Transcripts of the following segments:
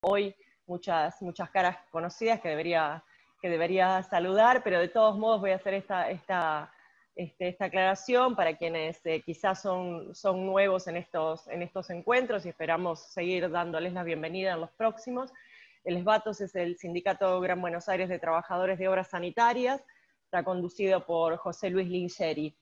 hoy muchas caras conocidas que debería saludar, pero de todos modos voy a hacer esta aclaración para quienes quizás son nuevos en estos encuentros y esperamos seguir dándoles la bienvenida en los próximos. El SBATOS es el Sindicato Gran Buenos Aires de Trabajadores de Obras Sanitarias, está conducido por José Luis Lingeri.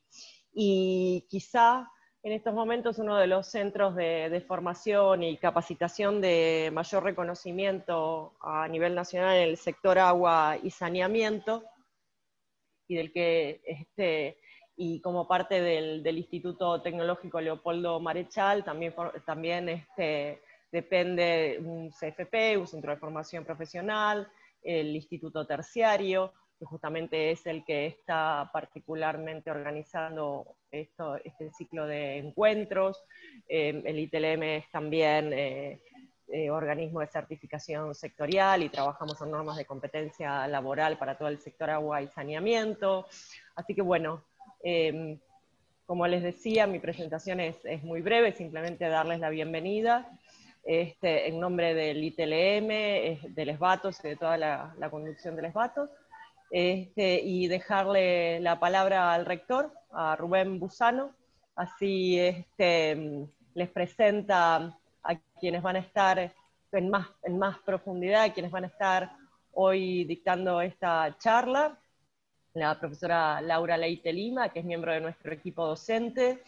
Y quizá en estos momentos uno de los centros de formación y capacitación de mayor reconocimiento a nivel nacional en el sector agua y saneamiento, y del que y como parte del Instituto Tecnológico Leopoldo Marechal, también depende un CFP, un Centro de Formación Profesional, el Instituto Terciario, que justamente es el que está particularmente organizando este ciclo de encuentros. El ITLM es también organismo de certificación sectorial y trabajamos en normas de competencia laboral para todo el sector agua y saneamiento. Así que bueno, como les decía, mi presentación es muy breve, simplemente darles la bienvenida en nombre del ITLM, del SBATOS y de toda la conducción del SBATOS, y dejarle la palabra al rector, a Rubén Busano, así les presenta a quienes van a estar en más profundidad, quienes van a estar hoy dictando esta charla, la profesora Laura Leite Lima, que es miembro de nuestro equipo docente,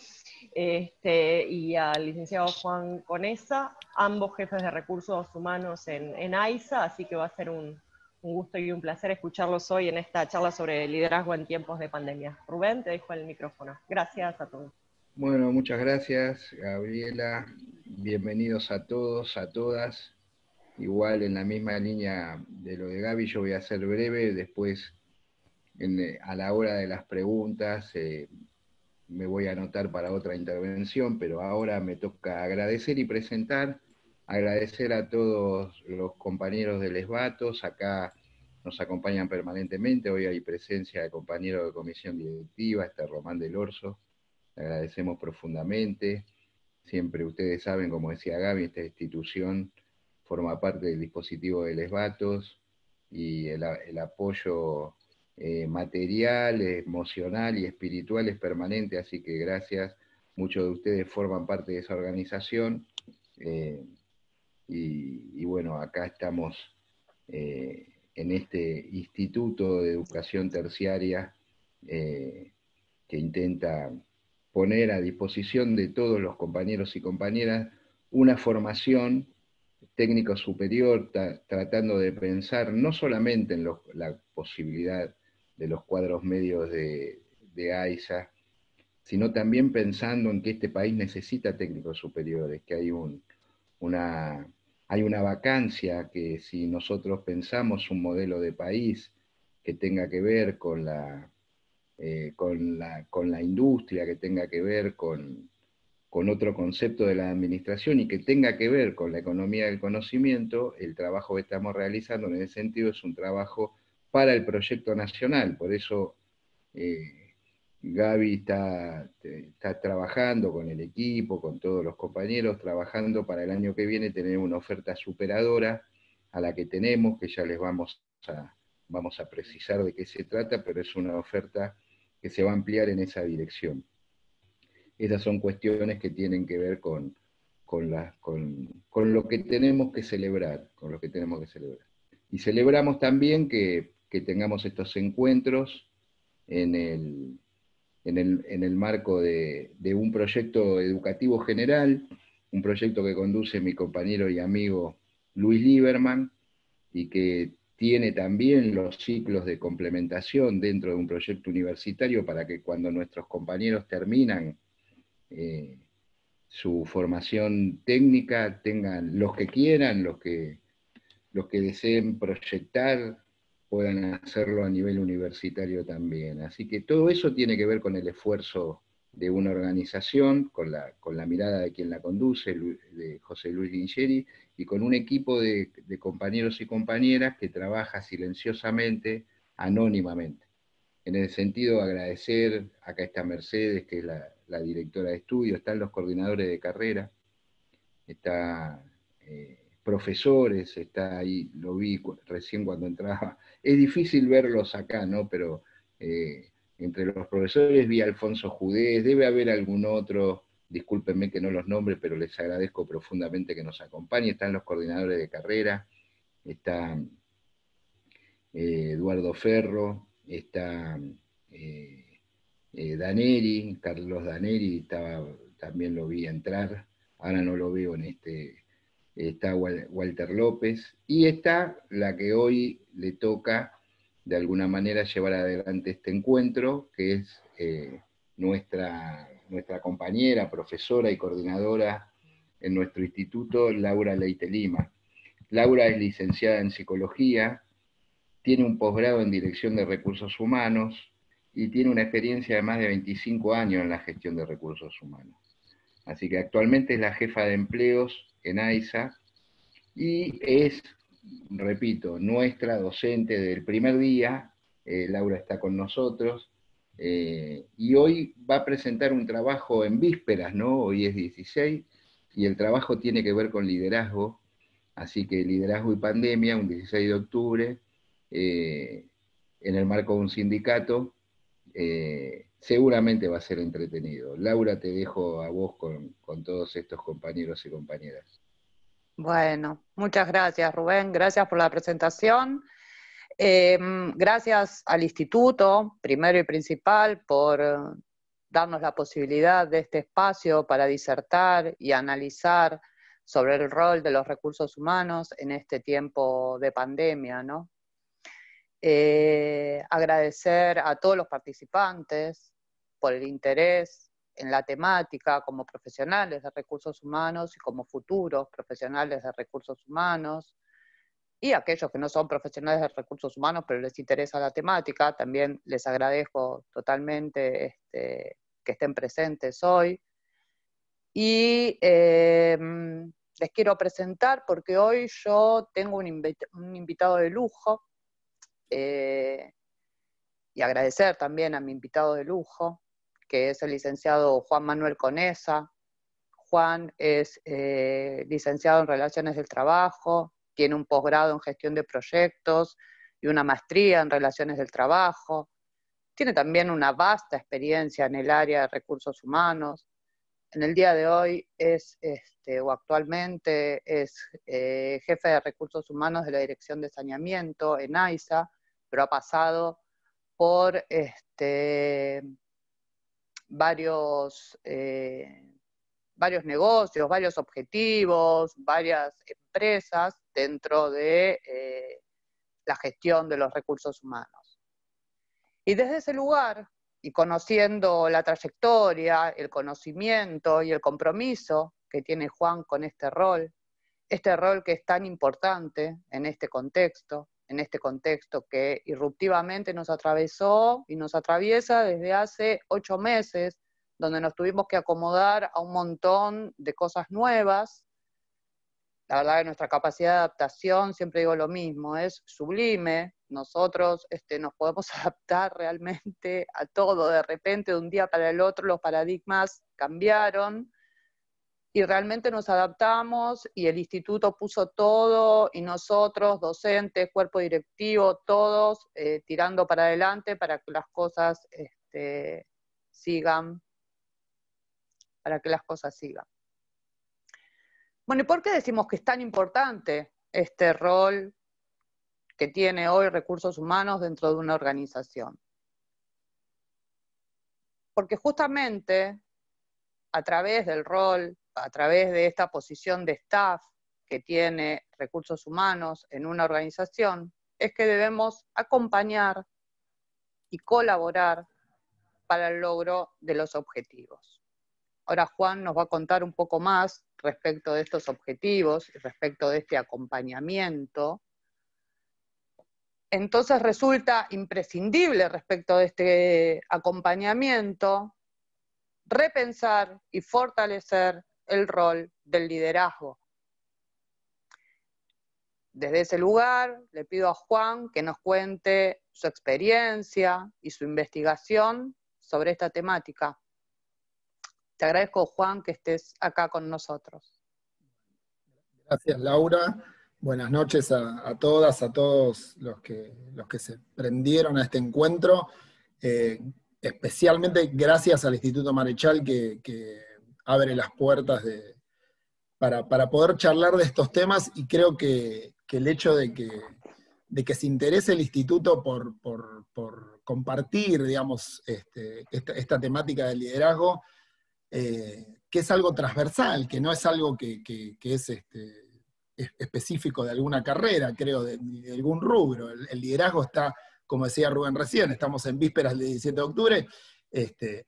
y al licenciado Juan Conesa, ambos jefes de recursos humanos en AISA, así que va a ser un gusto y un placer escucharlos hoy en esta charla sobre liderazgo en tiempos de pandemia. Rubén, te dejo el micrófono. Gracias a todos. Bueno, muchas gracias, Gabriela. Bienvenidos a todos, a todas. Igual en la misma línea de lo de Gaby, yo voy a ser breve, después a la hora de las preguntas me voy a anotar para otra intervención, pero ahora me toca agradecer y presentar, agradecer a todos los compañeros del SBATOS, acá nos acompañan permanentemente, hoy hay presencia de compañeros de comisión directiva, Román del Orso, le agradecemos profundamente. Siempre ustedes saben, como decía Gaby, esta institución forma parte del dispositivo del SBATOS y el apoyo material, emocional y espiritual es permanente, así que gracias. Muchos de ustedes forman parte de esa organización y bueno, acá estamos en este Instituto de Educación Terciaria que intenta poner a disposición de todos los compañeros y compañeras una formación técnico superior, tratando de pensar no solamente en la posibilidad de los cuadros medios de AISA, sino también pensando en que este país necesita técnicos superiores, que hay una vacancia, que si nosotros pensamos un modelo de país que tenga que ver con la industria, que tenga que ver con otro concepto de la administración y que tenga que ver con la economía del conocimiento, el trabajo que estamos realizando en ese sentido es un trabajo para el proyecto nacional. Por eso Gaby está trabajando con el equipo, con todos los compañeros, trabajando para el año que viene tener una oferta superadora a la que tenemos, que ya les vamos a precisar de qué se trata, pero es una oferta que se va a ampliar en esa dirección. Esas son cuestiones que tienen que ver con lo que tenemos que celebrar, Y celebramos también que tengamos estos encuentros en el marco de un proyecto educativo general, un proyecto que conduce mi compañero y amigo Luis Lieberman, y que tiene también los ciclos de complementación dentro de un proyecto universitario para que cuando nuestros compañeros terminan su formación técnica tengan, los que quieran, los que deseen proyectar, puedan hacerlo a nivel universitario también. Así que todo eso tiene que ver con el esfuerzo de una organización, con la mirada de quien la conduce, de José Luis Lingeri, y con un equipo de compañeros y compañeras que trabaja silenciosamente, anónimamente. En ese sentido, agradecer, acá está Mercedes, que es la directora de estudio, están los coordinadores de carrera, está profesores, está ahí, lo vi recién cuando entraba. Es difícil verlos acá, ¿no? Pero entre los profesores vi a Alfonso Judés, debe haber algún otro, discúlpenme que no los nombre, pero les agradezco profundamente que nos acompañe. Están los coordinadores de carrera, está Eduardo Ferro, está Daneri, Carlos Daneri, también lo vi entrar, ahora no lo veo en este, está Walter López, y está la que hoy le toca de alguna manera llevar adelante este encuentro, que es nuestra compañera, profesora y coordinadora en nuestro instituto, Laura Leite Lima. Laura es licenciada en psicología, tiene un posgrado en dirección de recursos humanos y tiene una experiencia de más de 25 años en la gestión de recursos humanos. Así que actualmente es la jefa de empleos en AISA y es, repito, nuestra docente del primer día. Laura está con nosotros y hoy va a presentar un trabajo en vísperas, ¿no? Hoy es 16 y el trabajo tiene que ver con liderazgo, así que liderazgo y pandemia, un 16 de octubre, en el marco de un sindicato, seguramente va a ser entretenido. Laura, te dejo a vos con todos estos compañeros y compañeras. Bueno, muchas gracias, Rubén. Gracias por la presentación. Gracias al instituto, primero y principal, por darnos la posibilidad de este espacio para disertar y analizar sobre el rol de los recursos humanos en este tiempo de pandemia, ¿no? Agradecer a todos los participantes por el interés en la temática como profesionales de recursos humanos y como futuros profesionales de recursos humanos, y aquellos que no son profesionales de recursos humanos pero les interesa la temática, también les agradezco totalmente que estén presentes hoy. Y les quiero presentar porque hoy yo tengo un invitado de lujo, y agradecer también a mi invitado de lujo, que es el licenciado Juan Manuel Conesa. Juan es licenciado en Relaciones del Trabajo, tiene un posgrado en Gestión de Proyectos y una maestría en Relaciones del Trabajo. Tiene también una vasta experiencia en el área de recursos humanos. En el día de hoy o actualmente es jefe de recursos humanos de la Dirección de Saneamiento en AISA, pero ha pasado por varios negocios, varios objetivos, varias empresas dentro de la gestión de los recursos humanos. Y desde ese lugar, y conociendo la trayectoria, el conocimiento y el compromiso que tiene Juan con este rol que es tan importante en este contexto que irruptivamente nos atravesó y nos atraviesa desde hace 8 meses, donde nos tuvimos que acomodar a un montón de cosas nuevas. La verdad que nuestra capacidad de adaptación, siempre digo lo mismo, es sublime. Nosotros nos podemos adaptar realmente a todo. De repente, de un día para el otro, los paradigmas cambiaron y realmente nos adaptamos y el instituto puso todo y nosotros, docentes, cuerpo directivo, todos tirando para adelante para que las cosas sigan. Bueno, ¿y por qué decimos que es tan importante este rol que tiene hoy recursos humanos dentro de una organización? Porque justamente a través del rol, a través de esta posición de staff que tiene recursos humanos en una organización, es que debemos acompañar y colaborar para el logro de los objetivos. Ahora Juan nos va a contar un poco más respecto de estos objetivos y respecto de este acompañamiento. Entonces resulta imprescindible respecto de este acompañamiento repensar y fortalecer el rol del liderazgo. Desde ese lugar le pido a Juan que nos cuente su experiencia y su investigación sobre esta temática. Te agradezco, Juan, que estés acá con nosotros. Gracias, Laura. Buenas noches a todas, a todos los que se prendieron a este encuentro. Especialmente gracias al Instituto Marechal que abre las puertas para poder charlar de estos temas, y creo que el hecho de que se interese el Instituto por compartir, digamos, esta temática del liderazgo, que es algo transversal, que no es algo que es específico de alguna carrera, creo, de algún rubro. El liderazgo está, como decía Rubén recién, estamos en vísperas del 17 de octubre,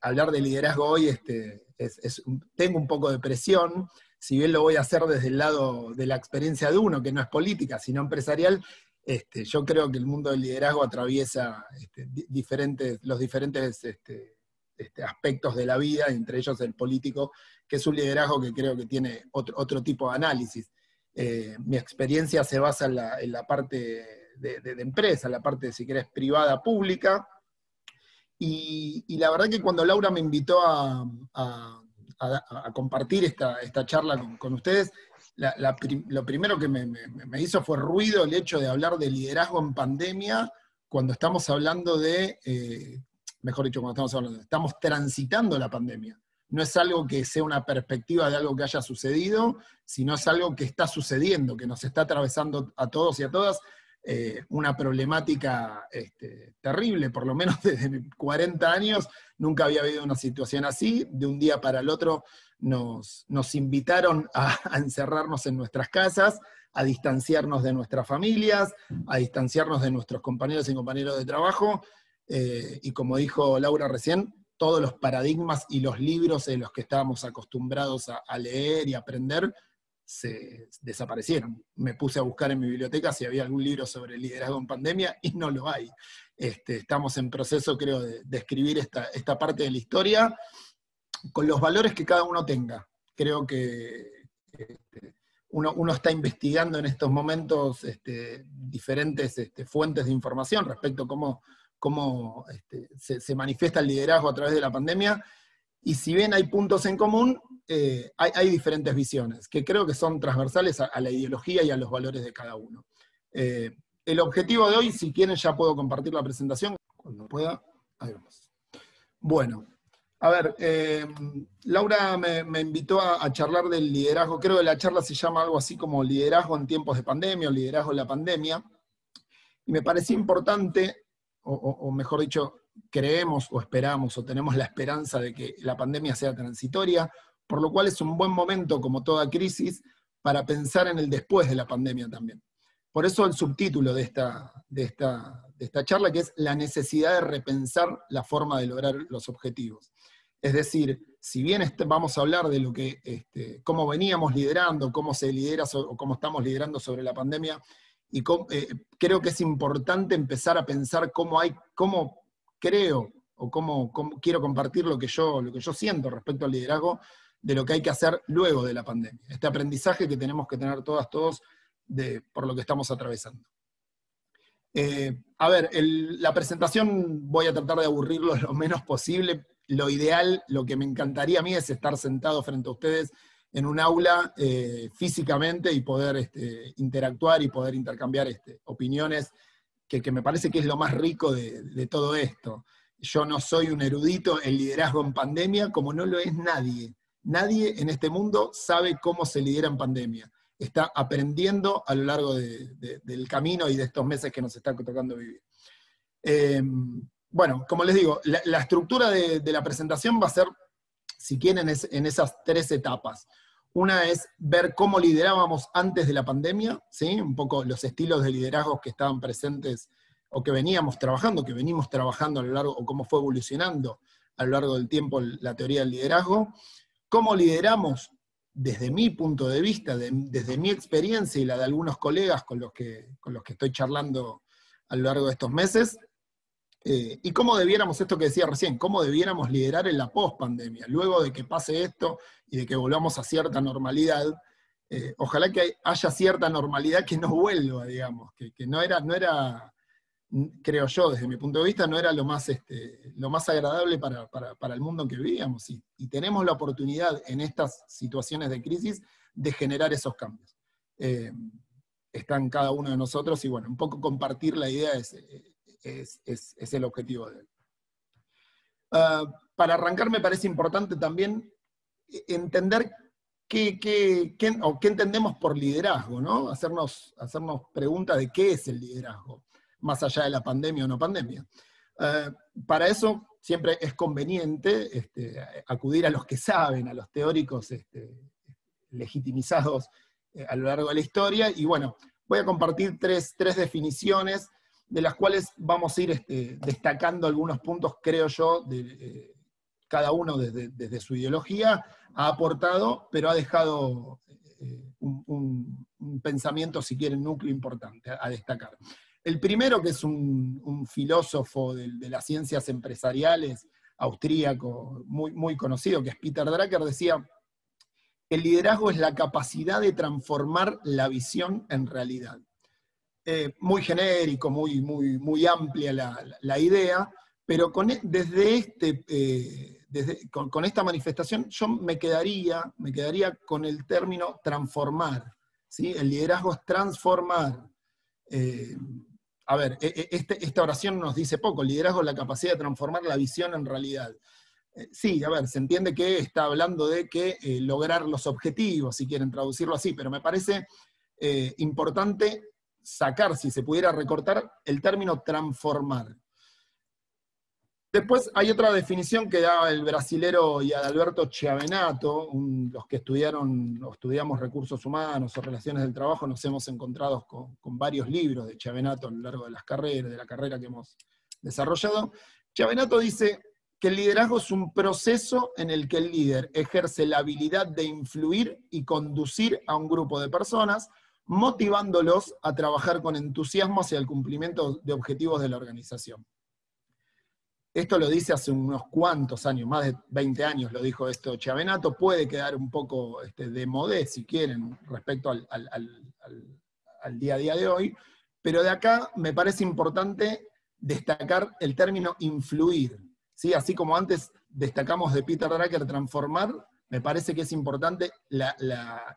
hablar de liderazgo hoy tengo un poco de presión, si bien lo voy a hacer desde el lado de la experiencia de uno, que no es política, sino empresarial. Yo creo que el mundo del liderazgo atraviesa los diferentes aspectos de la vida, entre ellos el político, que es un liderazgo que creo que tiene otro tipo de análisis. Mi experiencia se basa en la parte de empresa, en la parte, si querés, privada, pública, y la verdad que cuando Laura me invitó a compartir esta charla con ustedes, lo primero que me hizo fue ruido el hecho de hablar de liderazgo en pandemia, cuando estamos hablando estamos transitando la pandemia. No es algo que sea una perspectiva de algo que haya sucedido, sino es algo que está sucediendo, que nos está atravesando a todos y a todas, una problemática terrible. Por lo menos desde mis 40 años nunca había habido una situación así. De un día para el otro nos invitaron a encerrarnos en nuestras casas, a distanciarnos de nuestras familias, a distanciarnos de nuestros compañeros y compañeros de trabajo, y como dijo Laura recién, todos los paradigmas y los libros en los que estábamos acostumbrados a leer y aprender se desaparecieron. Me puse a buscar en mi biblioteca si había algún libro sobre liderazgo en pandemia, y no lo hay. Estamos en proceso, creo, de escribir esta parte de la historia con los valores que cada uno tenga. Creo que uno está investigando en estos momentos diferentes fuentes de información respecto a cómo se manifiesta el liderazgo a través de la pandemia, y si bien hay puntos en común, hay diferentes visiones, que creo que son transversales a la ideología y a los valores de cada uno. El objetivo de hoy, si quieren ya puedo compartir la presentación, cuando pueda, ahí vamos. Bueno, a ver, Laura me invitó a charlar del liderazgo. Creo que la charla se llama algo así como liderazgo en tiempos de pandemia, o liderazgo en la pandemia, y me parecía importante, o mejor dicho, creemos o esperamos o tenemos la esperanza de que la pandemia sea transitoria, por lo cual es un buen momento, como toda crisis, para pensar en el después de la pandemia también. Por eso el subtítulo de esta charla, que es la necesidad de repensar la forma de lograr los objetivos. Es decir, si bien vamos a hablar de lo que, cómo veníamos liderando, cómo se lidera o cómo estamos liderando sobre la pandemia, y creo que es importante empezar a pensar cómo creo, o cómo quiero compartir lo que yo siento respecto al liderazgo, de lo que hay que hacer luego de la pandemia. Este aprendizaje que tenemos que tener todos por lo que estamos atravesando. A ver, la presentación voy a tratar de aburrirlo lo menos posible. Lo ideal, lo que me encantaría a mí, es estar sentado frente a ustedes en un aula físicamente, y poder interactuar y poder intercambiar opiniones, que me parece que es lo más rico de todo esto. Yo no soy un erudito en liderazgo en pandemia, como no lo es nadie. Nadie en este mundo sabe cómo se lidera en pandemia. Está aprendiendo a lo largo del camino y de estos meses que nos está tocando vivir. Bueno, como les digo, la estructura de la presentación va a ser, si quieren, en esas 3 etapas. Una es ver cómo liderábamos antes de la pandemia, ¿sí? Un poco los estilos de liderazgo que estaban presentes, o que venimos trabajando a lo largo, o cómo fue evolucionando a lo largo del tiempo la teoría del liderazgo. Cómo lideramos desde mi punto de vista, desde mi experiencia y la de algunos colegas con los que estoy charlando a lo largo de estos meses, y cómo debiéramos, esto que decía recién, cómo debiéramos liderar en la post-pandemia, luego de que pase esto y de que volvamos a cierta normalidad. Ojalá que haya cierta normalidad que no vuelva, digamos, que no era, creo yo, desde mi punto de vista, no era lo más agradable para el mundo en que vivíamos, y tenemos la oportunidad en estas situaciones de crisis de generar esos cambios. está en cada uno de nosotros, y bueno, un poco compartir la idea es el objetivo de él. Para arrancar me parece importante también entender qué entendemos por liderazgo, ¿no? Hacernos preguntas de qué es el liderazgo, más allá de la pandemia o no pandemia. Para eso siempre es conveniente acudir a los que saben, a los teóricos legitimizados a lo largo de la historia, y bueno, voy a compartir tres definiciones, de las cuales vamos a ir destacando algunos puntos, creo yo, cada uno desde su ideología ha aportado, pero ha dejado un pensamiento, si quieren, núcleo importante a destacar. El primero, que es un filósofo de las ciencias empresariales, austríaco, muy conocido, que es Peter Drucker, decía: el liderazgo es la capacidad de transformar la visión en realidad. Muy genérico, muy amplia la idea, pero con esta manifestación yo me quedaría con el término transformar, ¿sí? El liderazgo es transformar. Esta oración nos dice poco: el liderazgo es la capacidad de transformar la visión en realidad. Sí, se entiende que está hablando de que lograr los objetivos, si quieren traducirlo así, pero me parece importante sacar, si se pudiera recortar, el término transformar. Después hay otra definición que da el brasilero Adalberto Chiavenato. Los que estudiamos recursos humanos o relaciones del trabajo nos hemos encontrado con varios libros de Chiavenato a lo largo de la carrera que hemos desarrollado. Chiavenato dice que el liderazgo es un proceso en el que el líder ejerce la habilidad de influir y conducir a un grupo de personas, motivándolos a trabajar con entusiasmo hacia el cumplimiento de objetivos de la organización. Esto lo dice hace unos cuantos años, más de 20 años lo dijo esto Chiavenato. Puede quedar un poco de modé, si quieren, respecto al día a día de hoy, pero de acá me parece importante destacar el término influir, ¿sí? Así como antes destacamos de Peter Drucker transformar, me parece que es importante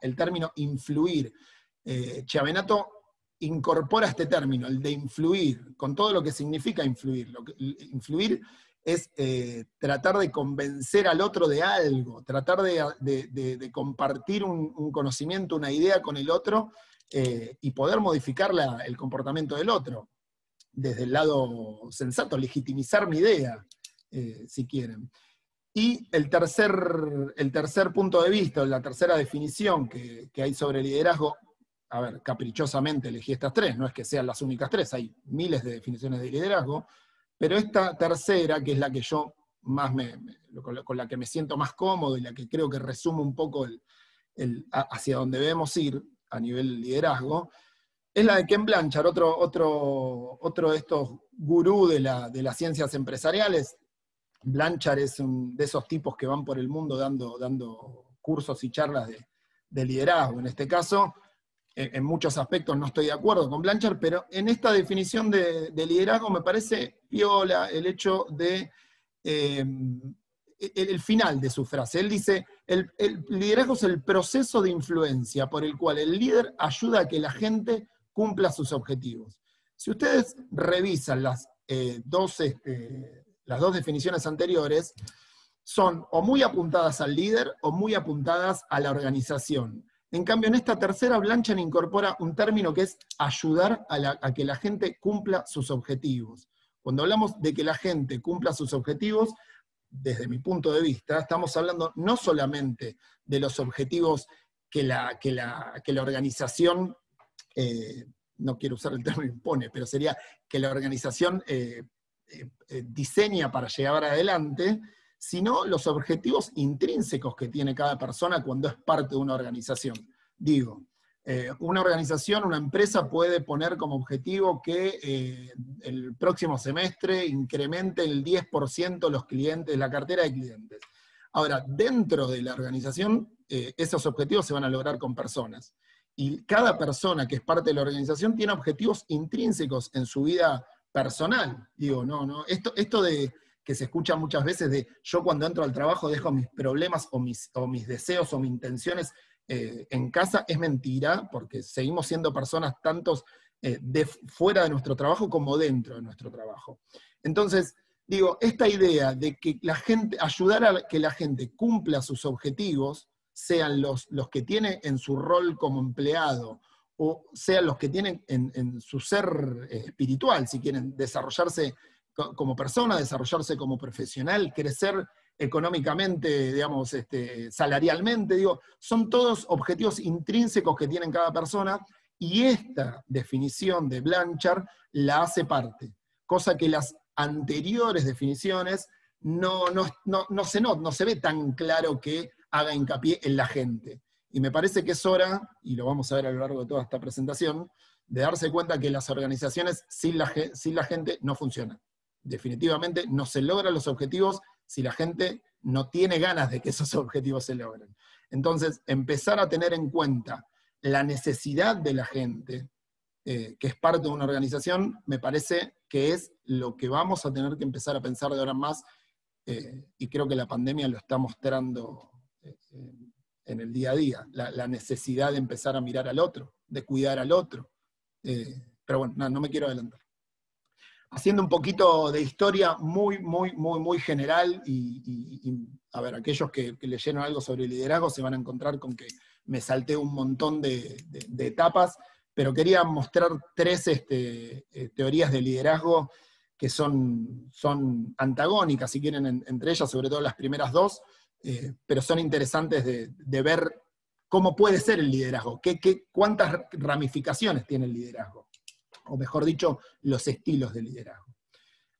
el término influir. Chiavenato incorpora este término, el de influir, con todo lo que significa influir. Influir es tratar de convencer al otro de algo, tratar de compartir un conocimiento, una idea con el otro, y poder modificar el comportamiento del otro, desde el lado sensato, legitimizar mi idea, si quieren. Y el tercer punto de vista, la tercera definición que hay sobre liderazgo, caprichosamente elegí estas tres, no es que sean las únicas tres, hay miles de definiciones de liderazgo, pero esta tercera, que es la que yo más con la que me siento más cómodo y la que creo que resume un poco hacia donde debemos ir a nivel liderazgo, es la de Ken Blanchard, otro de estos gurú de las ciencias empresariales. Blanchard es de esos tipos que van por el mundo dando cursos y charlas de liderazgo. En este caso, en muchos aspectos no estoy de acuerdo con Blanchard, pero en esta definición de liderazgo me parece piola el hecho de el final de su frase. Él dice: el liderazgo es el proceso de influencia por el cual el líder ayuda a que la gente cumpla sus objetivos. Si ustedes revisan las dos definiciones anteriores, son o muy apuntadas al líder o muy apuntadas a la organización. En cambio, en esta tercera, Blanchard incorpora un término que es ayudar a que la gente cumpla sus objetivos. Cuando hablamos de que la gente cumpla sus objetivos, desde mi punto de vista, estamos hablando no solamente de los objetivos que la organización, no quiero usar el término impone, pero sería que la organización diseña para llevar adelante, sino los objetivos intrínsecos que tiene cada persona cuando es parte de una organización. Digo, una organización, una empresa puede poner como objetivo que el próximo semestre incremente el 10% los clientes, la cartera de clientes. Ahora, dentro de la organización, esos objetivos se van a lograr con personas. Y cada persona que es parte de la organización tiene objetivos intrínsecos en su vida personal. Digo, esto de que se escucha muchas veces de yo cuando entro al trabajo dejo mis problemas o mis deseos o mis intenciones en casa es mentira, porque seguimos siendo personas tantos fuera de nuestro trabajo como dentro de nuestro trabajo. Entonces, digo, esta idea de que la gente, ayudar a que la gente cumpla sus objetivos, sean los que tiene en su rol como empleado, o sean los que tienen en su ser espiritual, si quieren desarrollarse como persona, desarrollarse como profesional, crecer económicamente, digamos, salarialmente, digo, son todos objetivos intrínsecos que tienen cada persona, y esta definición de Blanchard la hace parte, cosa que las anteriores definiciones no se ve tan claro que haga hincapié en la gente. Y me parece que es hora, y lo vamos a ver a lo largo de toda esta presentación, de darse cuenta que las organizaciones sin la gente no funcionan. Definitivamente no se logran los objetivos si la gente no tiene ganas de que esos objetivos se logren. Entonces, empezar a tener en cuenta la necesidad de la gente, que es parte de una organización, me parece que es lo que vamos a tener que empezar a pensar de ahora en más, y creo que la pandemia lo está mostrando en el día a día, la necesidad de empezar a mirar al otro, de cuidar al otro. Pero bueno, no me quiero adelantar. Haciendo un poquito de historia muy general, y a ver, aquellos que leyeron algo sobre liderazgo se van a encontrar con que me salté un montón de etapas, pero quería mostrar 3 teorías de liderazgo que son antagónicas, si quieren, entre ellas, sobre todo las primeras 2, pero son interesantes de ver cómo puede ser el liderazgo, cuántas ramificaciones tiene el liderazgo, o mejor dicho, los estilos de liderazgo.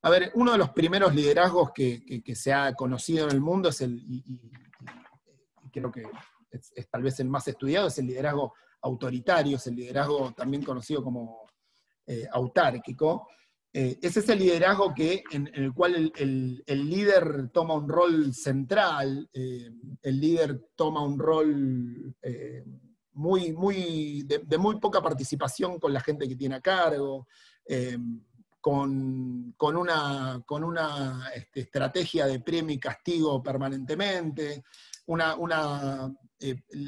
A ver, uno de los primeros liderazgos que se ha conocido en el mundo es y creo que es tal vez el más estudiado, es el liderazgo autoritario, es el liderazgo también conocido como autárquico. Es ese liderazgo en el cual el líder toma un rol central, el líder toma un rol de muy poca participación con la gente que tiene a cargo, con una estrategia de premio y castigo permanentemente,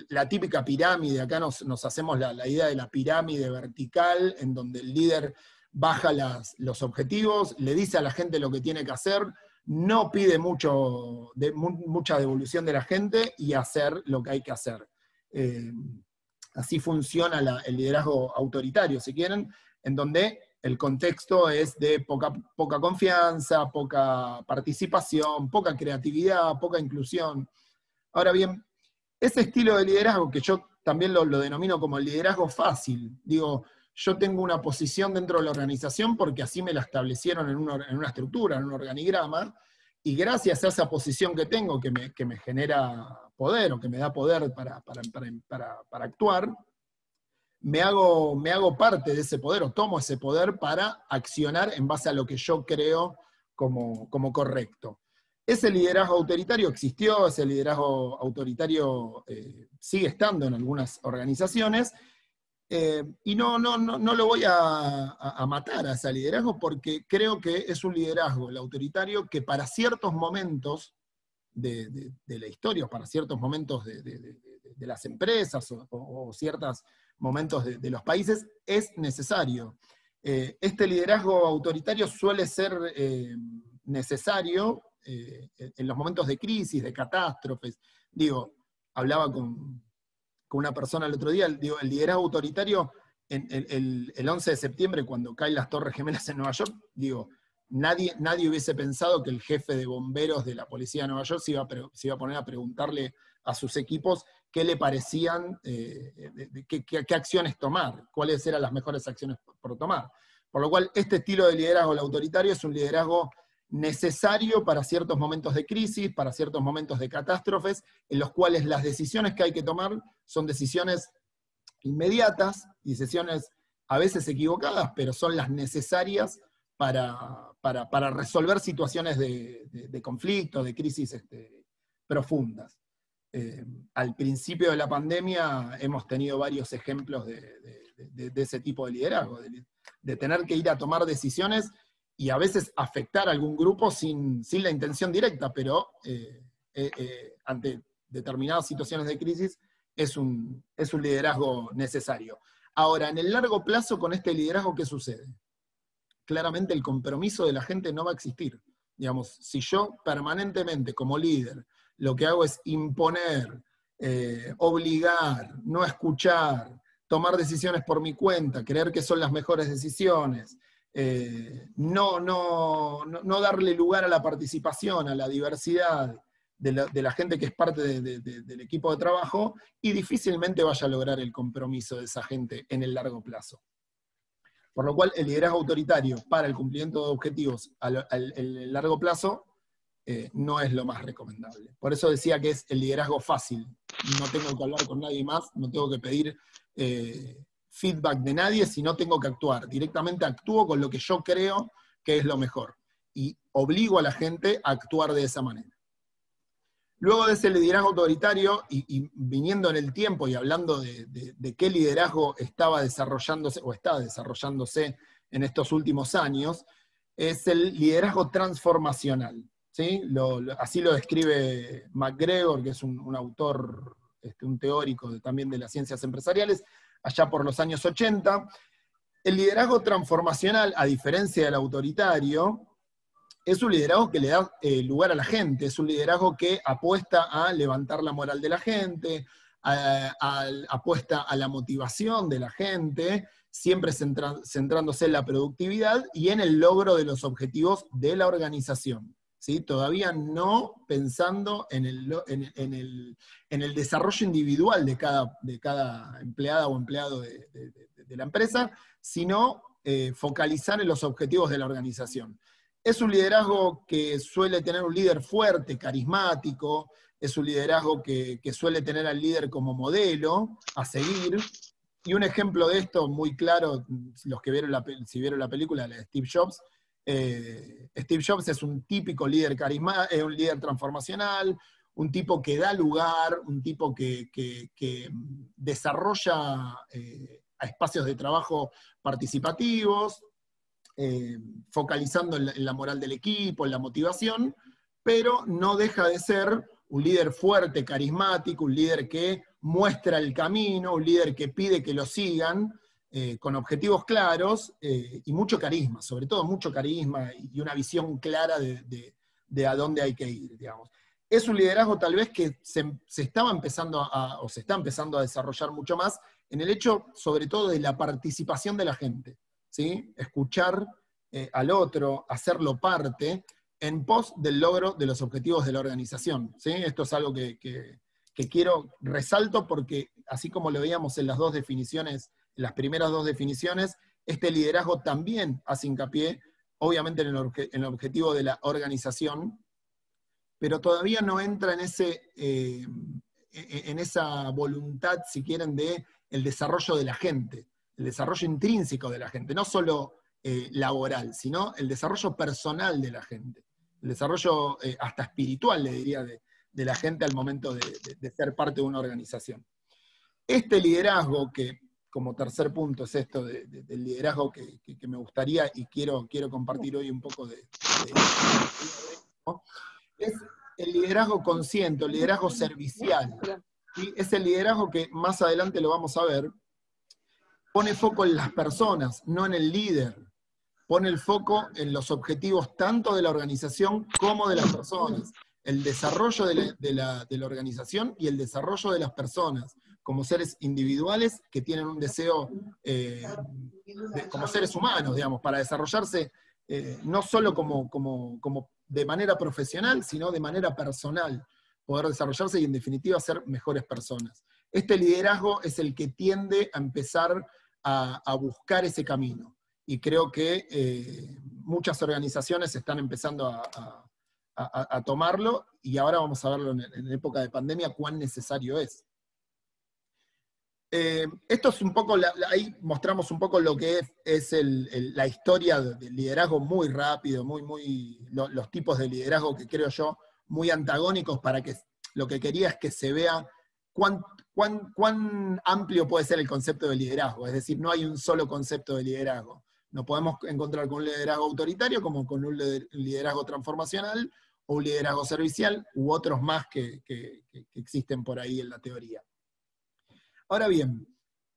la típica pirámide. Acá nos hacemos la idea de la pirámide vertical, en donde el líder baja los objetivos, le dice a la gente lo que tiene que hacer, no pide mucha devolución de la gente, y hacer lo que hay que hacer. Así funciona el liderazgo autoritario, si quieren, en donde el contexto es de poca confianza, poca participación, poca creatividad, poca inclusión. Ahora bien, ese estilo de liderazgo, que yo también lo denomino como el liderazgo fácil, digo, yo tengo una posición dentro de la organización porque así me la establecieron en una estructura, en un organigrama, y gracias a esa posición que tengo, que me genera poder, o que me da poder para actuar, me hago parte de ese poder, o tomo ese poder para accionar en base a lo que yo creo como correcto. Ese liderazgo autoritario existió, ese liderazgo autoritario sigue estando en algunas organizaciones, y no lo voy a matar a ese liderazgo, porque creo que es un liderazgo, el autoritario, que para ciertos momentos de la historia, para ciertos momentos de las empresas, o ciertos momentos de los países, es necesario. Este liderazgo autoritario suele ser necesario en los momentos de crisis, de catástrofes. Digo, hablaba con una persona el otro día, digo, el liderazgo autoritario, el 11 de septiembre, cuando caen las Torres Gemelas en Nueva York, digo, nadie hubiese pensado que el jefe de bomberos de la policía de Nueva York se iba a poner a preguntarle a sus equipos qué le parecían, qué acciones tomar, cuáles eran las mejores acciones por tomar. Por lo cual, este estilo de liderazgo, el autoritario, es un liderazgo necesario para ciertos momentos de crisis, para ciertos momentos de catástrofes, en los cuales las decisiones que hay que tomar son decisiones inmediatas, decisiones a veces equivocadas, pero son las necesarias para resolver situaciones de conflicto, de crisis profundas. Al principio de la pandemia hemos tenido varios ejemplos de ese tipo de liderazgo, de tener que ir a tomar decisiones y a veces afectar a algún grupo sin la intención directa, pero ante determinadas situaciones de crisis es un liderazgo necesario. Ahora, en el largo plazo, con este liderazgo, ¿qué sucede? Claramente el compromiso de la gente no va a existir. Digamos, si yo permanentemente como líder lo que hago es imponer, obligar, no escuchar, tomar decisiones por mi cuenta, creer que son las mejores decisiones, no darle lugar a la participación, a la diversidad de la gente que es parte del equipo de trabajo, y difícilmente vaya a lograr el compromiso de esa gente en el largo plazo. Por lo cual, el liderazgo autoritario para el cumplimiento de objetivos en el largo plazo no es lo más recomendable. Por eso decía que es el liderazgo fácil. No tengo que hablar con nadie más, no tengo que pedir feedback de nadie, sino tengo que actuar. Directamente actúo con lo que yo creo que es lo mejor. Y obligo a la gente a actuar de esa manera. Luego de ese liderazgo autoritario, y viniendo en el tiempo y hablando de qué liderazgo estaba desarrollándose, o está desarrollándose en estos últimos años, es el liderazgo transformacional. ¿Sí? Así lo describe McGregor, que es un autor, un teórico también de las ciencias empresariales, allá por los años 80. El liderazgo transformacional, a diferencia del autoritario, es un liderazgo que le da lugar a la gente, es un liderazgo que apuesta a levantar la moral de la gente, apuesta a la motivación de la gente, siempre centrándose en la productividad y en el logro de los objetivos de la organización. ¿Sí? Todavía no pensando en el desarrollo individual de cada empleada o empleado de la empresa, sino focalizar en los objetivos de la organización. Es un liderazgo que suele tener un líder fuerte, carismático, es un liderazgo que suele tener al líder como modelo a seguir, y un ejemplo de esto muy claro, los que si vieron la película, la de Steve Jobs, Steve Jobs es un típico líder carismático, un líder transformacional, un tipo que da lugar, un tipo que desarrolla a espacios de trabajo participativos, focalizando en la moral del equipo, en la motivación, pero no deja de ser un líder fuerte, carismático, un líder que muestra el camino, un líder que pide que lo sigan, con objetivos claros y mucho carisma, sobre todo mucho carisma y una visión clara de a dónde hay que ir, digamos. Es un liderazgo tal vez que se está empezando a desarrollar mucho más en el hecho, sobre todo, de la participación de la gente. ¿Sí? Escuchar al otro, hacerlo parte, en pos del logro de los objetivos de la organización. ¿Sí? Esto es algo que resalto porque, así como lo veíamos en las dos definiciones, en las primeras dos definiciones, este liderazgo también hace hincapié, obviamente, en el objetivo de la organización, pero todavía no entra en esa voluntad, si quieren, de el desarrollo de la gente, el desarrollo intrínseco de la gente, no solo laboral, sino el desarrollo personal de la gente, el desarrollo hasta espiritual, le diría, de la gente al momento de ser parte de una organización. Este liderazgo, que como tercer punto es esto del liderazgo que me gustaría y quiero compartir hoy un poco ¿no? Es el liderazgo consciente, el liderazgo servicial. ¿Sí? Es el liderazgo que más adelante lo vamos a ver, pone foco en las personas, no en el líder. Pone el foco en los objetivos tanto de la organización como de las personas. El desarrollo de la organización y el desarrollo de las personas como seres individuales que tienen un deseo como seres humanos, digamos, para desarrollarse no solo como de manera profesional, sino de manera personal, poder desarrollarse y en definitiva ser mejores personas. Este liderazgo es el que tiende a empezar a buscar ese camino. Y creo que muchas organizaciones están empezando a tomarlo, y ahora vamos a verlo en época de pandemia, cuán necesario es. Esto es un poco, ahí mostramos un poco lo que es la historia del liderazgo muy rápido, los tipos de liderazgo que creo yo muy antagónicos, para que lo que quería es que se vea cuán amplio puede ser el concepto de liderazgo. Es decir, no hay un solo concepto de liderazgo. Nos podemos encontrar con un liderazgo autoritario, como con un liderazgo transformacional, o un liderazgo servicial, u otros más que existen por ahí en la teoría. Ahora bien,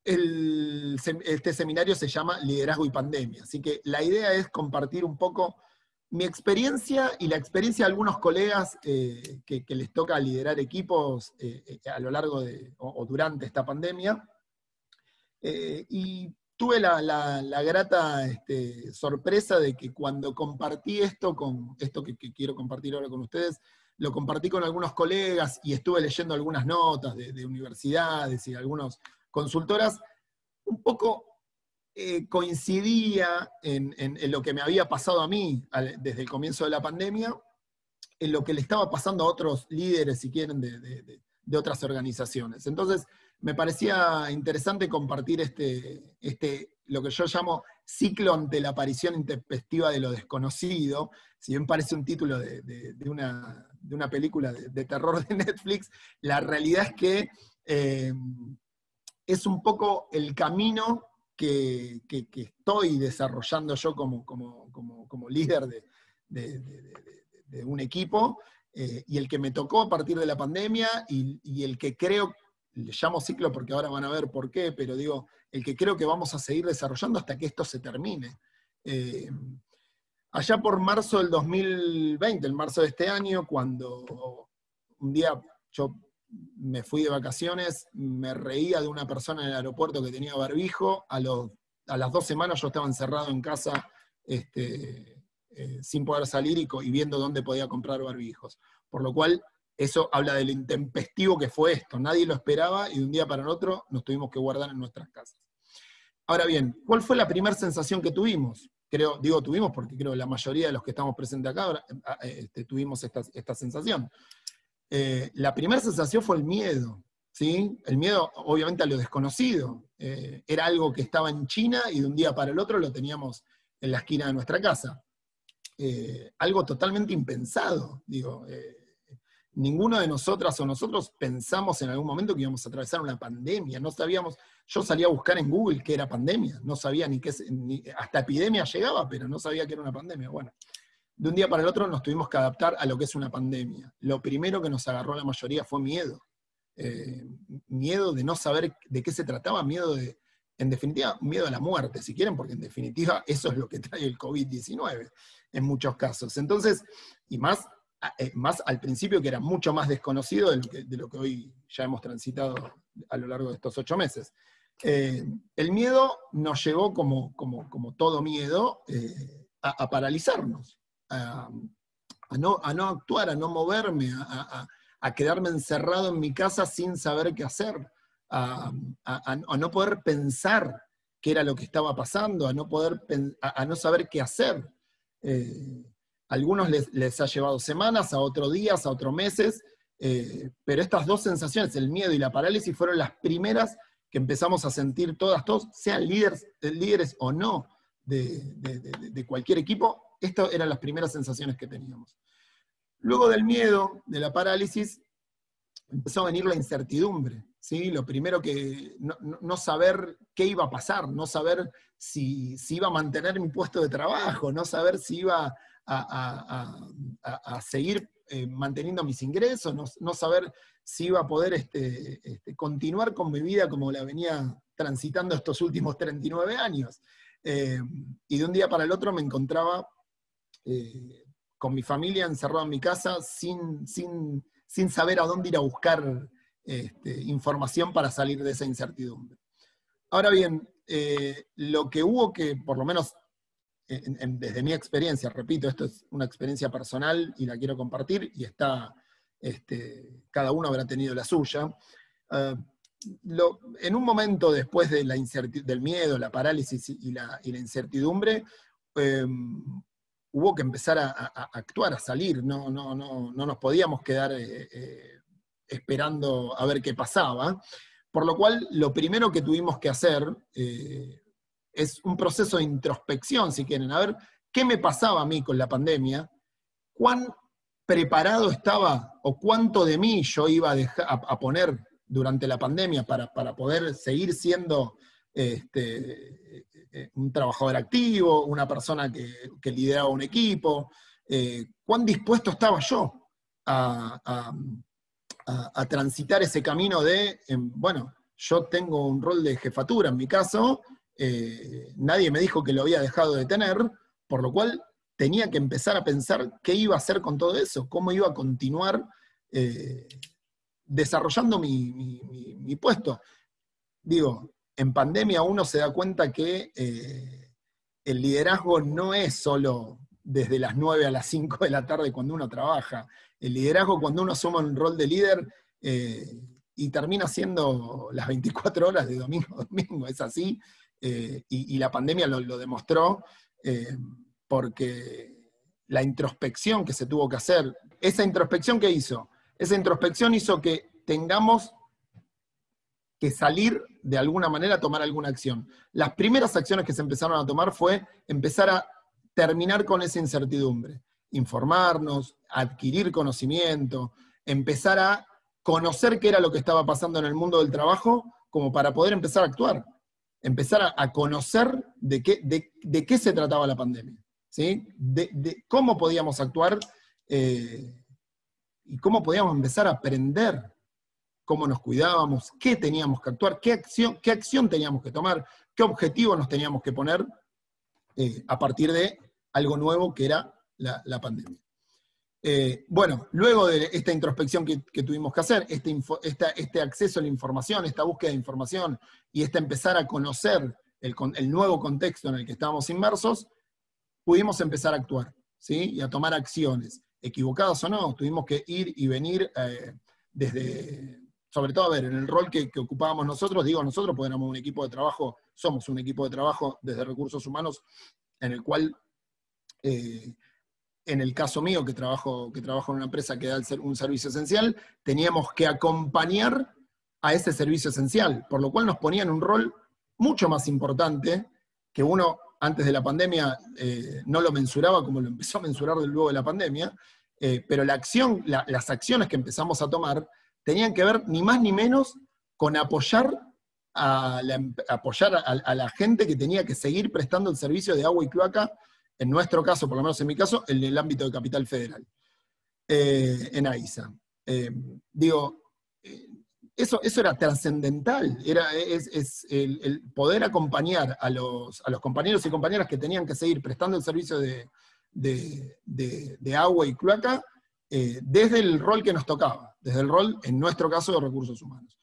este seminario se llama Liderazgo y Pandemia, así que la idea es compartir un poco mi experiencia y la experiencia de algunos colegas que les toca liderar equipos a lo largo o durante esta pandemia. Y tuve la grata sorpresa de que cuando compartí esto que quiero compartir ahora con ustedes, lo compartí con algunos colegas y estuve leyendo algunas notas de universidades y de algunas consultoras, un poco coincidía en lo que me había pasado a mí desde el comienzo de la pandemia, en lo que le estaba pasando a otros líderes, si quieren, de otras organizaciones. Entonces, me parecía interesante compartir lo que yo llamo ciclo ante la aparición intempestiva de lo desconocido. Si bien parece un título de una película de terror de Netflix, la realidad es que es un poco el camino que estoy desarrollando yo como líder de un equipo, y el que me tocó a partir de la pandemia, y el que creo, le llamo ciclo porque ahora van a ver por qué, pero digo, el que creo que vamos a seguir desarrollando hasta que esto se termine. Allá por marzo del 2020, en marzo de este año, cuando un día yo me fui de vacaciones, me reía de una persona en el aeropuerto que tenía barbijo, a las 2 semanas yo estaba encerrado en casa sin poder salir y viendo dónde podía comprar barbijos. Por lo cual, eso habla de lo intempestivo que fue esto. Nadie lo esperaba y de un día para el otro nos tuvimos que guardar en nuestras casas. Ahora bien, ¿cuál fue la primera sensación que tuvimos? Digo tuvimos porque creo que la mayoría de los que estamos presentes acá ahora, tuvimos esta sensación. La primera sensación fue el miedo, ¿sí? El miedo, obviamente, a lo desconocido. Era algo que estaba en China y de un día para el otro lo teníamos en la esquina de nuestra casa. Algo totalmente impensado. Digo, ninguno de nosotras o nosotros pensamos en algún momento que íbamos a atravesar una pandemia. No sabíamos. Yo salía a buscar en Google qué era pandemia. No sabía hasta epidemia llegaba, pero no sabía que era una pandemia. Bueno. De un día para el otro nos tuvimos que adaptar a lo que es una pandemia. Lo primero que nos agarró a la mayoría fue miedo. Miedo de no saber de qué se trataba, en definitiva, miedo a la muerte, si quieren, porque en definitiva eso es lo que trae el COVID-19 en muchos casos. Entonces, y más al principio, que era mucho más desconocido de lo que hoy ya hemos transitado a lo largo de estos 8 meses. El miedo nos llevó, como todo miedo, a paralizarnos. A no actuar, a no moverme, a quedarme encerrado en mi casa sin saber qué hacer, a no poder pensar qué era lo que estaba pasando, a no saber qué hacer. A algunos les ha llevado semanas, a otros días, a otros meses, pero estas 2 sensaciones, el miedo y la parálisis, fueron las primeras que empezamos a sentir todos, sean líderes o no de cualquier equipo. Estas eran las primeras sensaciones que teníamos. Luego del miedo, de la parálisis, empezó a venir la incertidumbre, ¿sí? Lo primero que no saber qué iba a pasar, no saber si iba a mantener mi puesto de trabajo, no saber si iba a seguir manteniendo mis ingresos, no saber si iba a poder continuar con mi vida como la venía transitando estos últimos 39 años. Y de un día para el otro me encontraba con mi familia encerrado en mi casa sin saber a dónde ir a buscar información para salir de esa incertidumbre. Ahora bien, lo que hubo que, por lo menos desde mi experiencia, repito, esto es una experiencia personal y la quiero compartir, y cada uno habrá tenido la suya. En un momento después de del miedo, la parálisis y la incertidumbre, hubo que empezar a actuar, a salir. No nos podíamos quedar esperando a ver qué pasaba. Por lo cual, lo primero que tuvimos que hacer es un proceso de introspección, si quieren, a ver qué me pasaba a mí con la pandemia, cuán preparado estaba o cuánto de mí yo iba a poner durante la pandemia para poder seguir siendo un trabajador activo, una persona que lideraba un equipo, cuán dispuesto estaba yo a transitar ese camino de, yo tengo un rol de jefatura en mi caso, nadie me dijo que lo había dejado de tener, por lo cual tenía que empezar a pensar qué iba a hacer con todo eso, cómo iba a continuar desarrollando mi puesto. Digo, en pandemia uno se da cuenta que el liderazgo no es solo desde las 9 a las 5 de la tarde cuando uno trabaja. El liderazgo cuando uno asume un rol de líder y termina siendo las 24 horas de domingo a domingo, es así, y la pandemia lo demostró, porque la introspección que se tuvo que hacer, esa introspección que hizo, esa introspección hizo que tengamos que salir de alguna manera a tomar alguna acción. Las primeras acciones que se empezaron a tomar fue empezar a terminar con esa incertidumbre, informarnos, adquirir conocimiento, empezar a conocer qué era lo que estaba pasando en el mundo del trabajo como para poder empezar a actuar, empezar a conocer de qué se trataba la pandemia, ¿sí? De cómo podíamos actuar y cómo podíamos empezar a aprender cómo nos cuidábamos, qué teníamos que actuar, qué acción teníamos que tomar, qué objetivos nos teníamos que poner a partir de algo nuevo que era la pandemia. Bueno, luego de esta introspección que tuvimos que hacer, este acceso a la información, esta búsqueda de información y empezar a conocer el nuevo contexto en el que estábamos inmersos, pudimos empezar a actuar, ¿sí? Y a tomar acciones, equivocadas o no, tuvimos que ir y venir sobre todo, a ver, en el rol que ocupábamos nosotros, digo nosotros porque éramos un equipo de trabajo, somos un equipo de trabajo desde Recursos Humanos, en el cual, en el caso mío, que trabajo en una empresa que da un servicio esencial, teníamos que acompañar a ese servicio esencial, por lo cual nos ponían un rol mucho más importante, que uno antes de la pandemia no lo mensuraba como lo empezó a mensurar luego de la pandemia, pero las acciones que empezamos a tomar tenían que ver ni más ni menos con apoyar a la gente que tenía que seguir prestando el servicio de agua y cloaca, en nuestro caso, por lo menos en mi caso, en el ámbito de Capital Federal, en AISA. Eso era trascendental, es el poder acompañar a los compañeros y compañeras que tenían que seguir prestando el servicio de agua y cloaca, desde el rol que nos tocaba, desde el rol, en nuestro caso, de Recursos Humanos.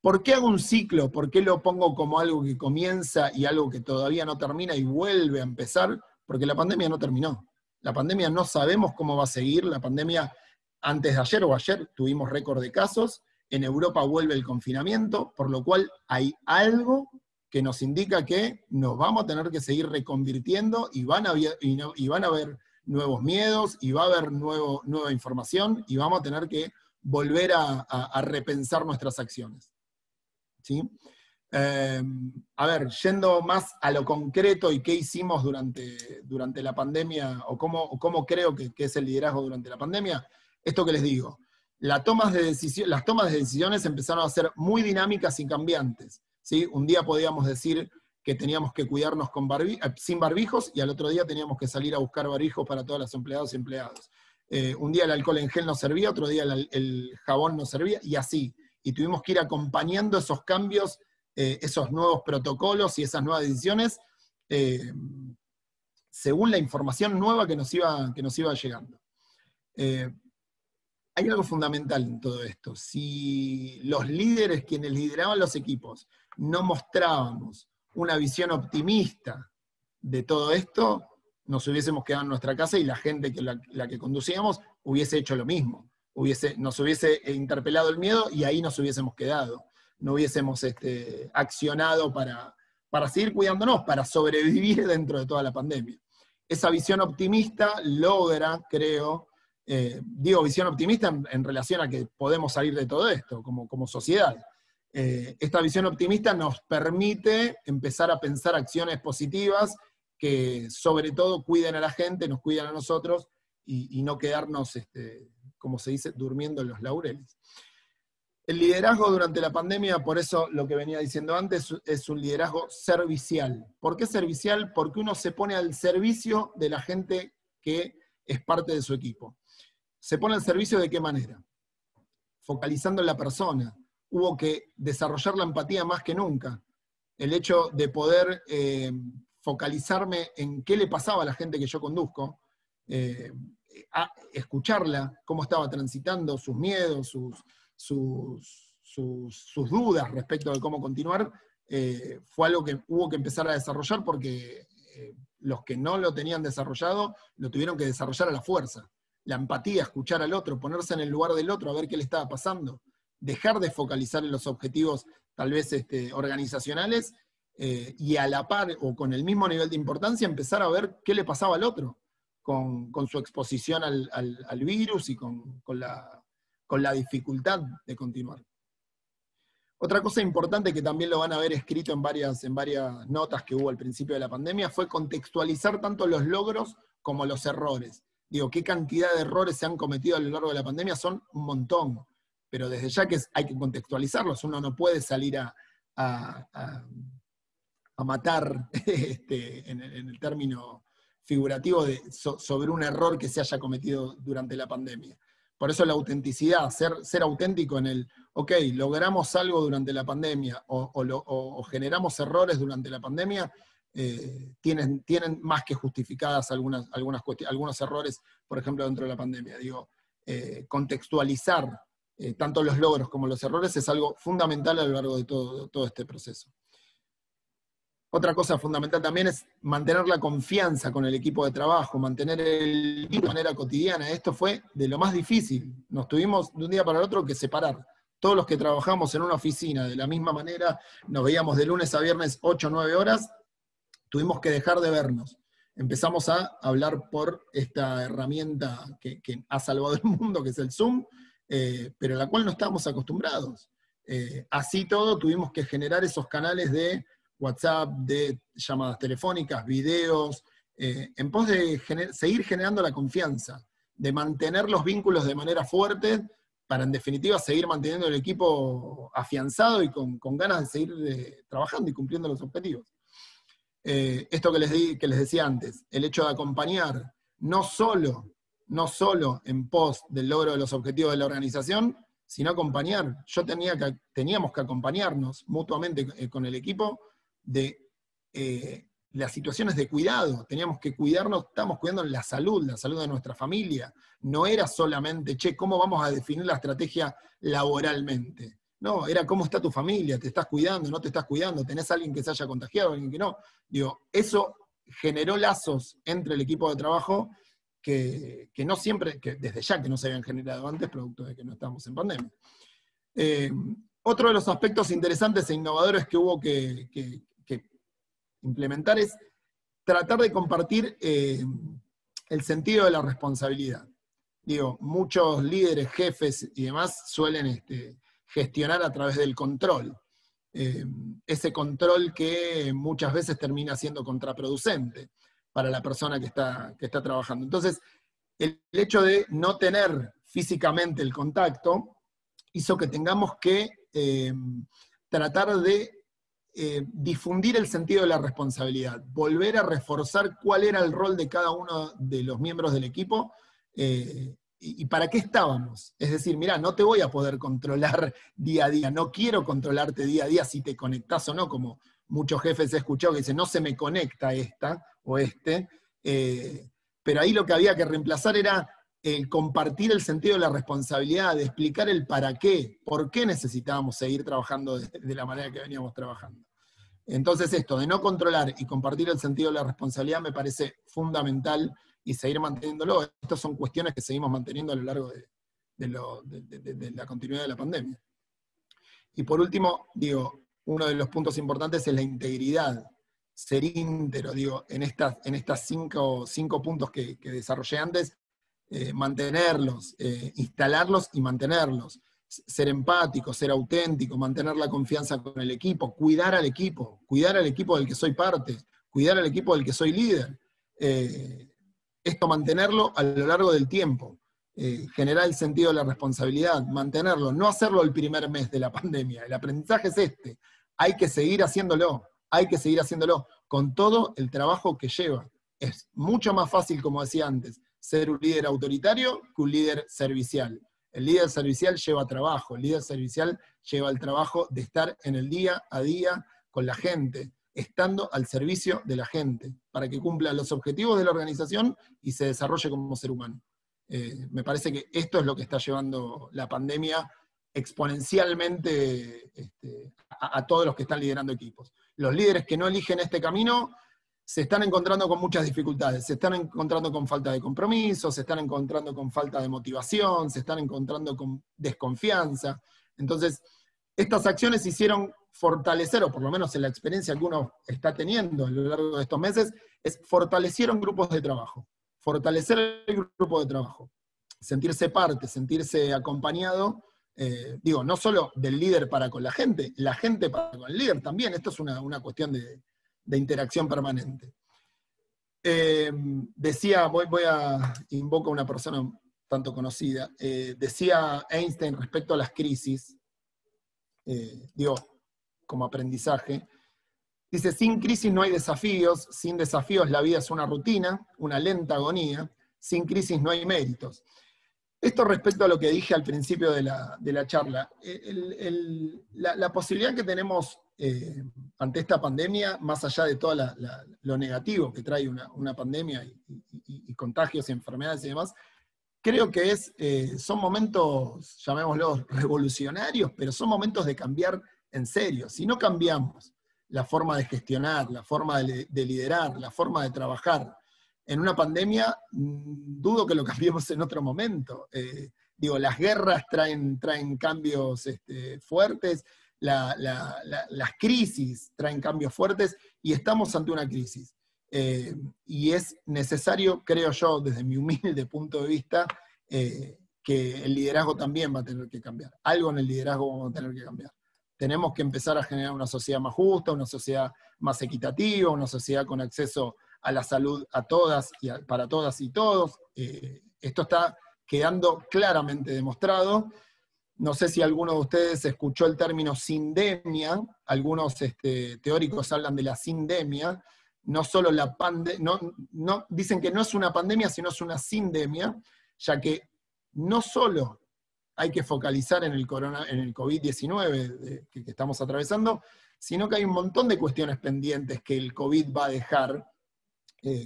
¿Por qué hago un ciclo? ¿Por qué lo pongo como algo que comienza y algo que todavía no termina y vuelve a empezar? Porque la pandemia no terminó. La pandemia no sabemos cómo va a seguir. La pandemia, antes de ayer o ayer, tuvimos récord de casos. En Europa vuelve el confinamiento, por lo cual hay algo que nos indica que nos vamos a tener que seguir reconvirtiendo y van a haber nuevos miedos, y va a haber nueva información, y vamos a tener que volver a repensar nuestras acciones. ¿Sí? A ver, yendo más a lo concreto y qué hicimos durante la pandemia, o cómo creo que es el liderazgo durante la pandemia, esto que les digo, las tomas de decisiones empezaron a ser muy dinámicas y cambiantes, ¿sí? Un día podíamos decir que teníamos que cuidarnos sin barbijos, y al otro día teníamos que salir a buscar barbijos para todos los empleados y empleadas. Un día el alcohol en gel no servía, otro día el jabón no servía, y así. Y tuvimos que ir acompañando esos cambios, esos nuevos protocolos y esas nuevas decisiones, según la información nueva que nos iba llegando. Hay algo fundamental en todo esto. Si los líderes, quienes lideraban los equipos, no mostrábamos una visión optimista de todo esto, nos hubiésemos quedado en nuestra casa y la gente la que conducíamos hubiese hecho lo mismo. Nos hubiese interpelado el miedo y ahí nos hubiésemos quedado. No hubiésemos accionado para seguir cuidándonos, para sobrevivir dentro de toda la pandemia. Esa visión optimista logra, creo, digo visión optimista en relación a que podemos salir de todo esto como sociedad. Esta visión optimista nos permite empezar a pensar acciones positivas que sobre todo cuiden a la gente, nos cuidan a nosotros y no quedarnos, como se dice, durmiendo en los laureles. El liderazgo durante la pandemia, por eso lo que venía diciendo antes, es un liderazgo servicial. ¿Por qué servicial? Porque uno se pone al servicio de la gente que es parte de su equipo. ¿Se pone al servicio de qué manera? Focalizando en la persona, hubo que desarrollar la empatía más que nunca. El hecho de poder focalizarme en qué le pasaba a la gente que yo conduzco, a escucharla, cómo estaba transitando, sus miedos, sus dudas respecto de cómo continuar, fue algo que hubo que empezar a desarrollar porque los que no lo tenían desarrollado lo tuvieron que desarrollar a la fuerza. La empatía, escuchar al otro, ponerse en el lugar del otro, a ver qué le estaba pasando, dejar de focalizar en los objetivos tal vez organizacionales, y a la par o con el mismo nivel de importancia empezar a ver qué le pasaba al otro con su exposición al virus y con la dificultad de continuar. Otra cosa importante que también lo van a ver escrito en varias notas que hubo al principio de la pandemia fue contextualizar tanto los logros como los errores. Digo, ¿qué cantidad de errores se han cometido a lo largo de la pandemia? Son un montón, pero desde ya que hay que contextualizarlos. Uno no puede salir a matar en el término figurativo sobre un error que se haya cometido durante la pandemia. Por eso la autenticidad, ser auténtico en el, ok, logramos algo durante la pandemia o generamos errores durante la pandemia, tienen más que justificadas algunos errores, por ejemplo, dentro de la pandemia. Digo, contextualizar tanto los logros como los errores es algo fundamental a lo largo de todo este proceso. Otra cosa fundamental también es mantener la confianza con el equipo de trabajo, mantener el equipo de manera cotidiana. Esto fue de lo más difícil. Nos tuvimos de un día para el otro que separar. Todos los que trabajamos en una oficina de la misma manera, nos veíamos de lunes a viernes 8 o 9 horas, tuvimos que dejar de vernos. Empezamos a hablar por esta herramienta que ha salvado el mundo, que es el Zoom, pero a la cual no estábamos acostumbrados. Así todo, tuvimos que generar esos canales de WhatsApp, de llamadas telefónicas, videos, en pos de seguir generando la confianza, de mantener los vínculos de manera fuerte, para en definitiva seguir manteniendo el equipo afianzado y con ganas de seguir trabajando y cumpliendo los objetivos. Esto que les decía antes, el hecho de acompañar, no solo en pos del logro de los objetivos de la organización, sino acompañar. Teníamos que acompañarnos mutuamente con el equipo de las situaciones de cuidado. Teníamos que cuidarnos, estábamos cuidando la salud de nuestra familia. No era solamente, ¿cómo vamos a definir la estrategia laboralmente? No, era cómo está tu familia, te estás cuidando, no te estás cuidando, tenés a alguien que se haya contagiado, alguien que no. Digo, eso generó lazos entre el equipo de trabajo que no siempre, que desde ya que no se habían generado antes, producto de que no estábamos en pandemia. Otro de los aspectos interesantes e innovadores que hubo que implementar es tratar de compartir el sentido de la responsabilidad. Digo, muchos líderes, jefes y demás suelen gestionar a través del control. Ese control que muchas veces termina siendo contraproducente para la persona que está trabajando. Entonces, el hecho de no tener físicamente el contacto hizo que tengamos que tratar de difundir el sentido de la responsabilidad, volver a reforzar cuál era el rol de cada uno de los miembros del equipo y para qué estábamos. Es decir, mirá, no te voy a poder controlar día a día, no quiero controlarte día a día si te conectás o no, como muchos jefes he escuchado que dicen, no se me conecta esta o pero ahí lo que había que reemplazar era el compartir el sentido de la responsabilidad, de explicar el para qué, por qué necesitábamos seguir trabajando de la manera que veníamos trabajando. Entonces esto, de no controlar y compartir el sentido de la responsabilidad me parece fundamental y seguir manteniéndolo. Estas son cuestiones que seguimos manteniendo a lo largo de la continuidad de la pandemia. Y por último, digo, uno de los puntos importantes es la integridad, ser íntegro, digo, en estas cinco puntos que desarrollé antes, mantenerlos, instalarlos y mantenerlos, ser empático, ser auténtico, mantener la confianza con el equipo, cuidar al equipo del que soy parte, cuidar al equipo del que soy líder. Esto mantenerlo a lo largo del tiempo, generar el sentido de la responsabilidad, mantenerlo, no hacerlo el primer mes de la pandemia. El aprendizaje es hay que seguir haciéndolo con todo el trabajo que lleva. Es mucho más fácil, como decía antes, ser un líder autoritario que un líder servicial. El líder servicial lleva trabajo, el líder servicial lleva el trabajo de estar en el día a día con la gente, estando al servicio de la gente, para que cumpla los objetivos de la organización y se desarrolle como ser humano. Me parece que esto es lo que está llevando la pandemia exponencialmente a todos los que están liderando equipos. Los líderes que no eligen este camino se están encontrando con muchas dificultades, se están encontrando con falta de compromiso, se están encontrando con falta de motivación, se están encontrando con desconfianza. Entonces, estas acciones hicieron fortalecer, o por lo menos en la experiencia que uno está teniendo a lo largo de estos meses, fortalecieron grupos de trabajo. Fortalecer el grupo de trabajo. Sentirse parte, sentirse acompañado, no solo del líder para con la gente para con el líder también. Esto es una cuestión de interacción permanente. Decía, invoco a una persona tanto conocida, decía Einstein respecto a las crisis, como aprendizaje, dice, sin crisis no hay desafíos, sin desafíos la vida es una rutina, una lenta agonía, sin crisis no hay méritos. Esto respecto a lo que dije al principio de la charla, la posibilidad que tenemos ante esta pandemia, más allá de todo lo negativo que trae una pandemia y contagios y enfermedades y demás, creo que son momentos, llamémoslos revolucionarios, pero son momentos de cambiar en serio. Si no cambiamos la forma de gestionar, la forma de liderar, la forma de trabajar en una pandemia, dudo que lo cambiemos en otro momento. Las guerras traen cambios fuertes, las crisis traen cambios fuertes, y estamos ante una crisis. Y es necesario, creo yo, desde mi humilde punto de vista, que el liderazgo también va a tener que cambiar. Algo en el liderazgo vamos a tener que cambiar. Tenemos que empezar a generar una sociedad más justa, una sociedad más equitativa, una sociedad con acceso a la salud a todas y para todas y todos. Esto está quedando claramente demostrado. No sé si alguno de ustedes escuchó el término sindemia. Algunos teóricos hablan de la sindemia. No solo la pandemia, dicen que no es una pandemia, sino es una sindemia, ya que no solo hay que focalizar en el COVID-19 que estamos atravesando, sino que hay un montón de cuestiones pendientes que el COVID va a dejar,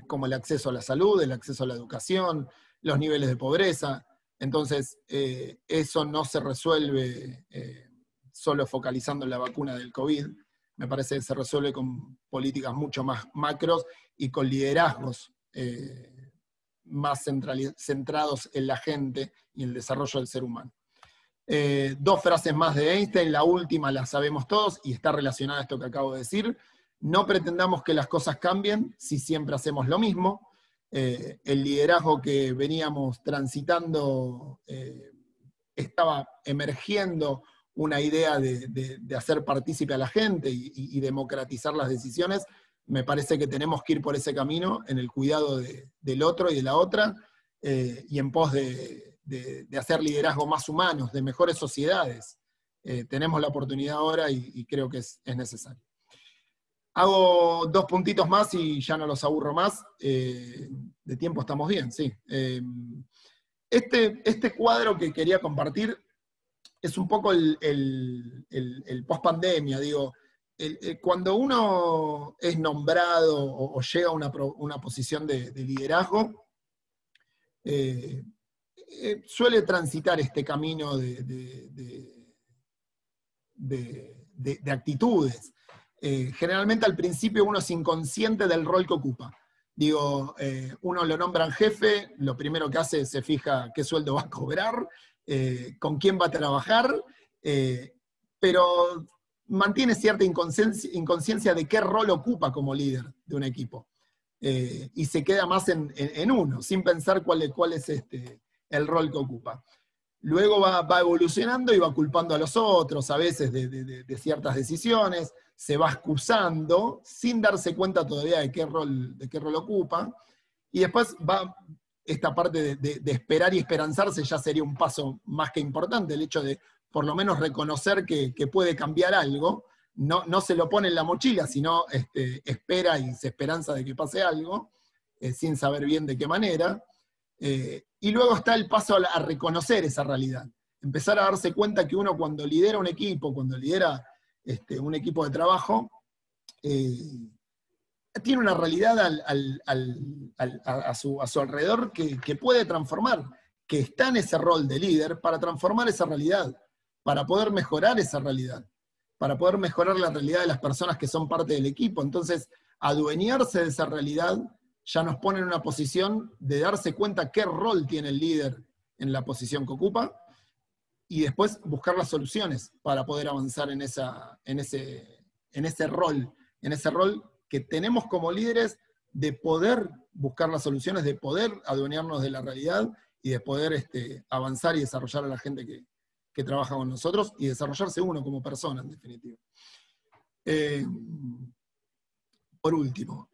como el acceso a la salud, el acceso a la educación, los niveles de pobreza. Entonces, eso no se resuelve solo focalizando en la vacuna del COVID. Me parece que se resuelve con políticas mucho más macros y con liderazgos más centrados en la gente y el desarrollo del ser humano. Dos frases más de Einstein, la última la sabemos todos y está relacionada a esto que acabo de decir. No pretendamos que las cosas cambien si siempre hacemos lo mismo. El liderazgo que veníamos transitando estaba emergiendo una idea de hacer partícipe a la gente y democratizar las decisiones. Me parece que tenemos que ir por ese camino en el cuidado del otro y de la otra, y en pos de hacer liderazgo más humanos, de mejores sociedades. Tenemos la oportunidad ahora y creo que es necesario. Hago 2 puntitos más y ya no los aburro más. De tiempo estamos bien, sí. Este cuadro que quería compartir es un poco el post-pandemia, cuando uno es nombrado o llega a una posición de liderazgo, suele transitar este camino de actitudes. Generalmente al principio uno es inconsciente del rol que ocupa. Uno lo nombran jefe, lo primero que hace es se fija qué sueldo va a cobrar, con quién va a trabajar, pero mantiene cierta inconsciencia de qué rol ocupa como líder de un equipo. Y se queda más en uno, sin pensar cuál es el rol que ocupa. Luego va evolucionando y va culpando a los otros, a veces de ciertas decisiones, se va excusando, sin darse cuenta todavía de qué rol ocupa, y después va esta parte de esperar y esperanzarse, ya sería un paso más que importante, el hecho de por lo menos reconocer que puede cambiar algo, no se lo pone en la mochila, sino espera y se esperanza de que pase algo, sin saber bien de qué manera. Y luego está el paso a reconocer esa realidad. empezar a darse cuenta que uno cuando lidera un equipo, cuando lidera un equipo de trabajo, tiene una realidad a su alrededor que puede transformar, que está en ese rol de líder para transformar esa realidad, para poder mejorar esa realidad, para poder mejorar la realidad de las personas que son parte del equipo. Entonces, adueñarse de esa realidad ya nos pone en una posición de darse cuenta qué rol tiene el líder en la posición que ocupa, y después buscar las soluciones para poder avanzar en ese rol que tenemos como líderes, de poder buscar las soluciones, de poder adueñarnos de la realidad y de poder avanzar y desarrollar a la gente que trabaja con nosotros y desarrollarse uno como persona, en definitiva. Por último,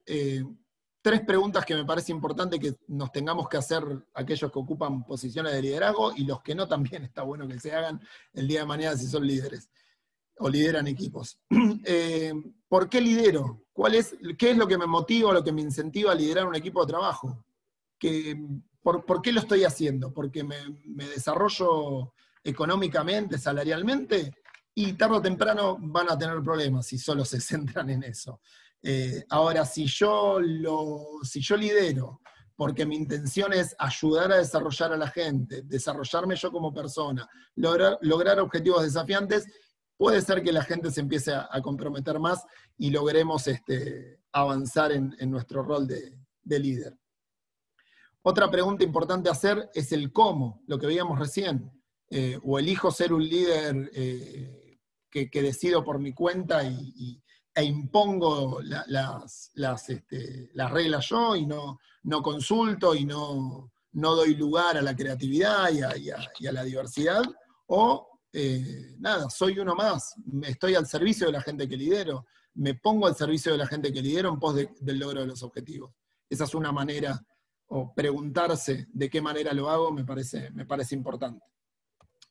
3 preguntas que me parece importante que nos tengamos que hacer aquellos que ocupan posiciones de liderazgo, y los que no también está bueno que se hagan el día de mañana si son líderes o lideran equipos. ¿Por qué lidero? ¿Qué es lo que me motiva, lo que me incentiva a liderar un equipo de trabajo? ¿Por qué lo estoy haciendo? ¿Porque me desarrollo económicamente, salarialmente? Y tarde o temprano van a tener problemas si solo se centran en eso. Ahora, si yo lidero porque mi intención es ayudar a desarrollar a la gente, desarrollarme yo como persona, lograr objetivos desafiantes, puede ser que la gente se empiece a comprometer más y logremos avanzar en nuestro rol de líder. Otra pregunta importante a hacer es el cómo, lo que veíamos recién. O elijo ser un líder que decido por mi cuenta e impongo las reglas yo y no consulto y no doy lugar a la creatividad y a la diversidad, o soy uno más, estoy al servicio de la gente que lidero, me pongo al servicio de la gente que lidero en pos del logro de los objetivos. Esa es una manera, o preguntarse de qué manera lo hago me parece importante.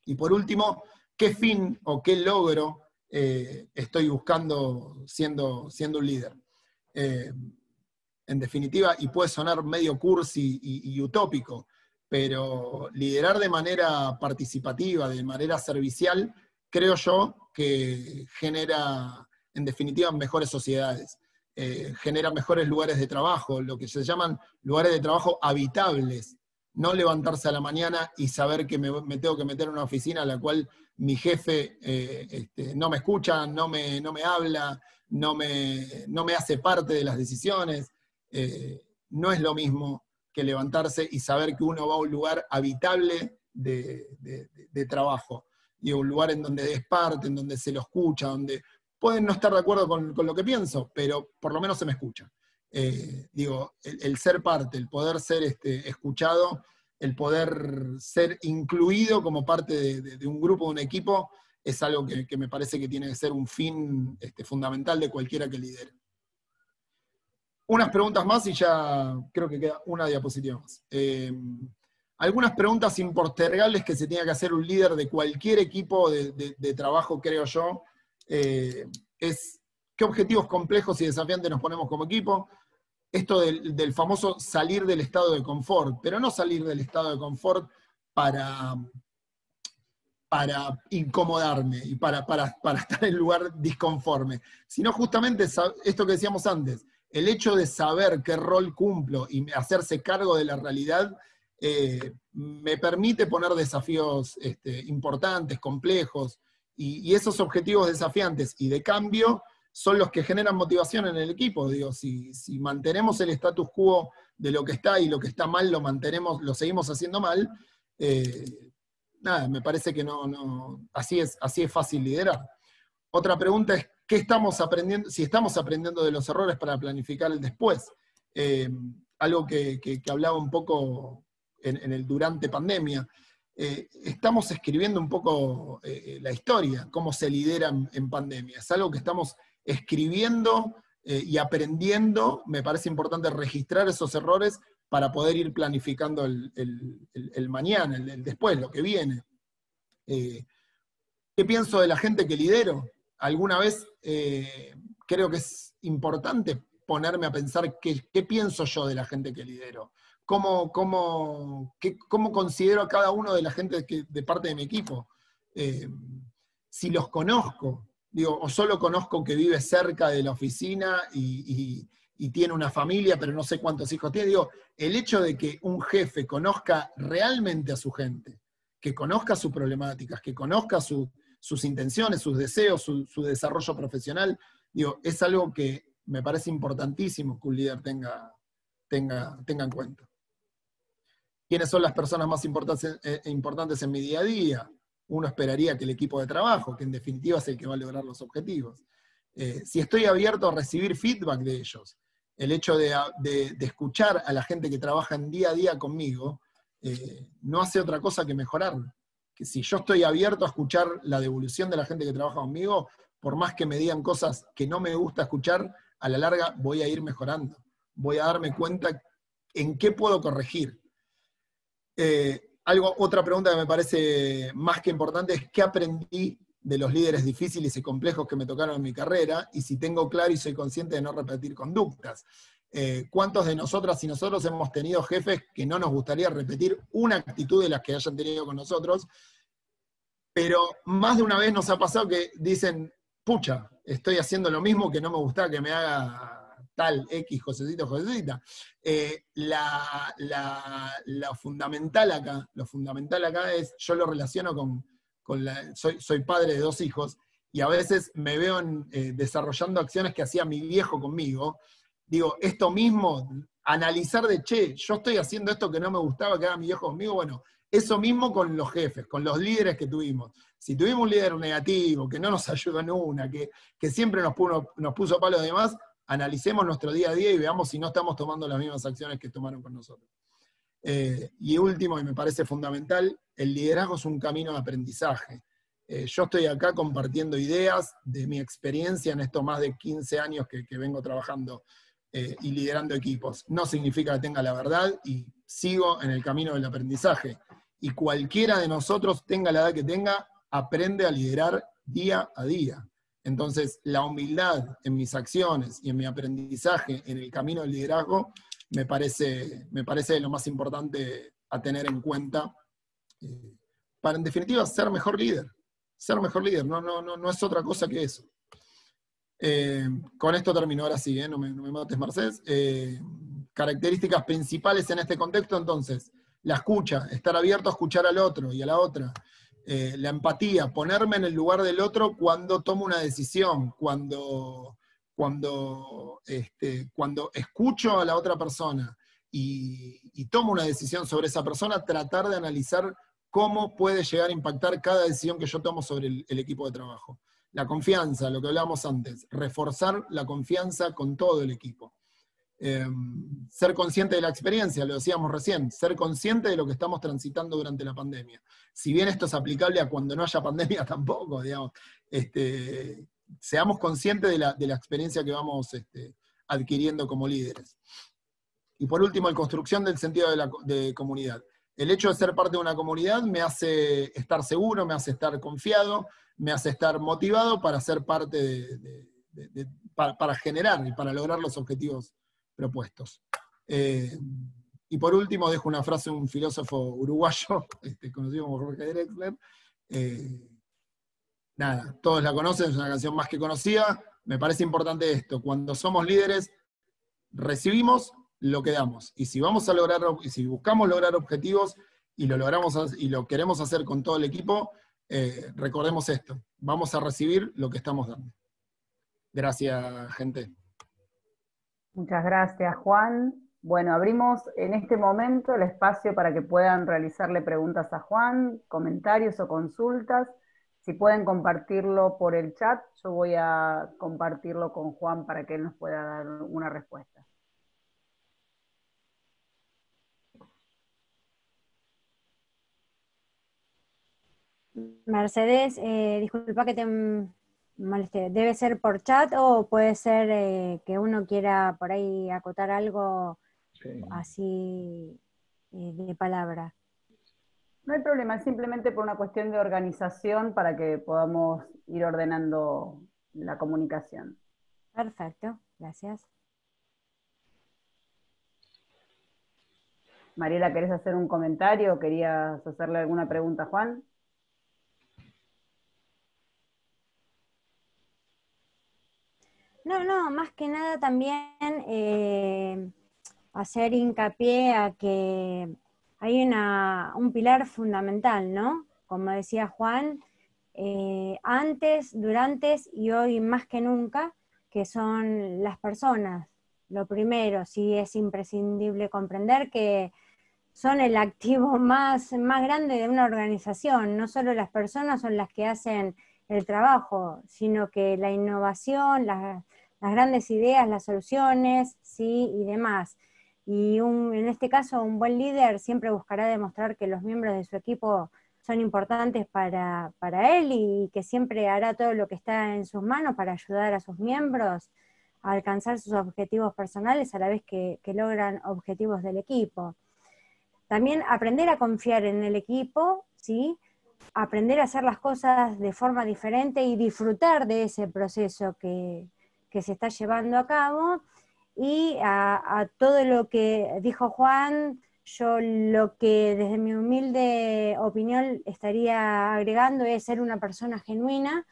Y por último, ¿qué fin o qué logro estoy buscando siendo un líder? En definitiva, y puede sonar medio cursi y utópico, pero liderar de manera participativa, de manera servicial, creo yo que genera, en definitiva, mejores sociedades, genera mejores lugares de trabajo, lo que se llaman lugares de trabajo habitables. No levantarse a la mañana y saber que me tengo que meter en una oficina a la cual mi jefe no me escucha, no me habla, no me hace parte de las decisiones. No es lo mismo que levantarse y saber que uno va a un lugar habitable de trabajo, y un lugar en donde es parte, en donde se lo escucha, donde pueden no estar de acuerdo con lo que pienso, pero por lo menos se me escucha. El ser parte, el poder ser escuchado, el poder ser incluido como parte de un grupo, de un equipo, es algo que me parece que tiene que ser un fin fundamental de cualquiera que lidere. Unas preguntas más y ya creo que queda una diapositiva más. Algunas preguntas impostergables que se tenga que hacer un líder de cualquier equipo de trabajo, creo yo, es qué objetivos complejos y desafiantes nos ponemos como equipo. Esto del famoso salir del estado de confort, pero no salir del estado de confort para incomodarme y para estar en lugar disconforme, sino justamente esto que decíamos antes, el hecho de saber qué rol cumplo y hacerse cargo de la realidad me permite poner desafíos importantes, complejos, y esos objetivos desafiantes y de cambio son los que generan motivación en el equipo. Digo, si mantenemos el status quo de lo que está y lo que está mal lo seguimos haciendo mal, me parece que así es fácil liderar. Otra pregunta es, ¿qué estamos aprendiendo? Si estamos aprendiendo de los errores para planificar el después. Algo que hablaba un poco en el durante pandemia. Estamos escribiendo un poco la historia, cómo se lidera en pandemia. Es algo que estamos escribiendo y aprendiendo. Me parece importante registrar esos errores para poder ir planificando el mañana, el después, lo que viene. ¿Qué pienso de la gente que lidero? Alguna vez creo que es importante ponerme a pensar qué pienso yo de la gente que lidero. ¿Cómo considero a cada uno de la gente de parte de mi equipo? Si los conozco, digo, o solo conozco que vive cerca de la oficina y tiene una familia, pero no sé cuántos hijos tiene. Digo, el hecho de que un jefe conozca realmente a su gente, que conozca sus problemáticas, que conozca sus intenciones, sus deseos, su desarrollo profesional, digo, es algo que me parece importantísimo que un líder tenga en cuenta. ¿Quiénes son las personas más importantes en mi día a día? Uno esperaría que el equipo de trabajo, que en definitiva es el que va a lograr los objetivos. Si estoy abierto a recibir feedback de ellos, el hecho de escuchar a la gente que trabaja en día a día conmigo, no hace otra cosa que mejorarlo. Que si yo estoy abierto a escuchar la devolución de la gente que trabaja conmigo, por más que me digan cosas que no me gusta escuchar, a la larga voy a ir mejorando. Voy a darme cuenta en qué puedo corregir. Otra pregunta que me parece más que importante es ¿qué aprendí de los líderes difíciles y complejos que me tocaron en mi carrera? Y si tengo claro y soy consciente de no repetir conductas. ¿Cuántos de nosotras y nosotros hemos tenido jefes que no nos gustaría repetir una actitud de las que hayan tenido con nosotros? Pero más de una vez nos ha pasado que dicen, pucha, estoy haciendo lo mismo que no me gustaba que me haga tal X, Josecito, Josecita. Lo fundamental acá es, yo lo relaciono soy padre de 2 hijos, y a veces me veo desarrollando acciones que hacía mi viejo conmigo. Digo, esto mismo, analizar yo estoy haciendo esto que no me gustaba que haga mi viejo conmigo, bueno, eso mismo con los jefes, con los líderes que tuvimos. Si tuvimos un líder negativo, que no nos ayudó en una, que siempre nos puso palos de más, analicemos nuestro día a día y veamos si no estamos tomando las mismas acciones que tomaron con nosotros. Y último, y me parece fundamental, el liderazgo es un camino de aprendizaje. Yo estoy acá compartiendo ideas de mi experiencia en estos más de 15 años que vengo trabajando y liderando equipos. No significa que tenga la verdad y sigo en el camino del aprendizaje. Y cualquiera de nosotros, tenga la edad que tenga, aprende a liderar día a día. Entonces, la humildad en mis acciones y en mi aprendizaje en el camino del liderazgo me parece lo más importante a tener en cuenta para, en definitiva, ser mejor líder. Ser mejor líder, no es otra cosa que eso. Con esto termino, ahora sí, no me mates, Mercedes. Características principales en este contexto, entonces, la escucha, estar abierto a escuchar al otro y a la otra. La empatía, ponerme en el lugar del otro cuando tomo una decisión, cuando escucho a la otra persona y tomo una decisión sobre esa persona, tratar de analizar cómo puede llegar a impactar cada decisión que yo tomo sobre el equipo de trabajo. La confianza, lo que hablábamos antes, reforzar la confianza con todo el equipo. Ser consciente de la experiencia, lo decíamos recién, ser consciente de lo que estamos transitando durante la pandemia. Si bien esto es aplicable a cuando no haya pandemia tampoco, digamos, seamos conscientes de la experiencia que vamos adquiriendo como líderes. Y por último, la construcción del sentido de comunidad. El hecho de ser parte de una comunidad me hace estar seguro, me hace estar confiado, me hace estar motivado para ser parte para generar y para lograr los objetivos propuestos. Y por último, dejo una frase de un filósofo uruguayo, conocido como Jorge Drexler. Nada, todos la conocen, es una canción más que conocida. Me parece importante esto: cuando somos líderes, recibimos lo que damos. Y si vamos a lograr, y si buscamos lograr objetivos y lo queremos hacer con todo el equipo, recordemos esto: vamos a recibir lo que estamos dando. Gracias, gente. Muchas gracias, Juan. Bueno, abrimos en este momento el espacio para que puedan realizarle preguntas a Juan, comentarios o consultas. Si pueden compartirlo por el chat, yo voy a compartirlo con Juan para que él nos pueda dar una respuesta. Mercedes, disculpa que te molesté. ¿Debe ser por chat o puede ser que uno quiera por ahí acotar algo así de palabra? No hay problema, es simplemente por una cuestión de organización para que podamos ir ordenando la comunicación. Perfecto, gracias. Mariela, ¿querés hacer un comentario? ¿Querías hacerle alguna pregunta a Juan? No, más que nada también hacer hincapié a que hay un pilar fundamental, ¿no? Como decía Juan, antes, durante y hoy más que nunca, que son las personas. Lo primero, sí es imprescindible comprender que son el activo más grande de una organización. No solo las personas son las que hacen el trabajo, sino que la innovación, las grandes ideas, las soluciones, ¿sí? Y demás. Y en este caso, un buen líder siempre buscará demostrar que los miembros de su equipo son importantes para él y que siempre hará todo lo que está en sus manos para ayudar a sus miembros a alcanzar sus objetivos personales a la vez que logran objetivos del equipo. También aprender a confiar en el equipo, ¿sí? Aprender a hacer las cosas de forma diferente y disfrutar de ese proceso que se está llevando a cabo. Y a todo lo que dijo Juan, yo lo que desde mi humilde opinión estaría agregando es ser una persona genuina,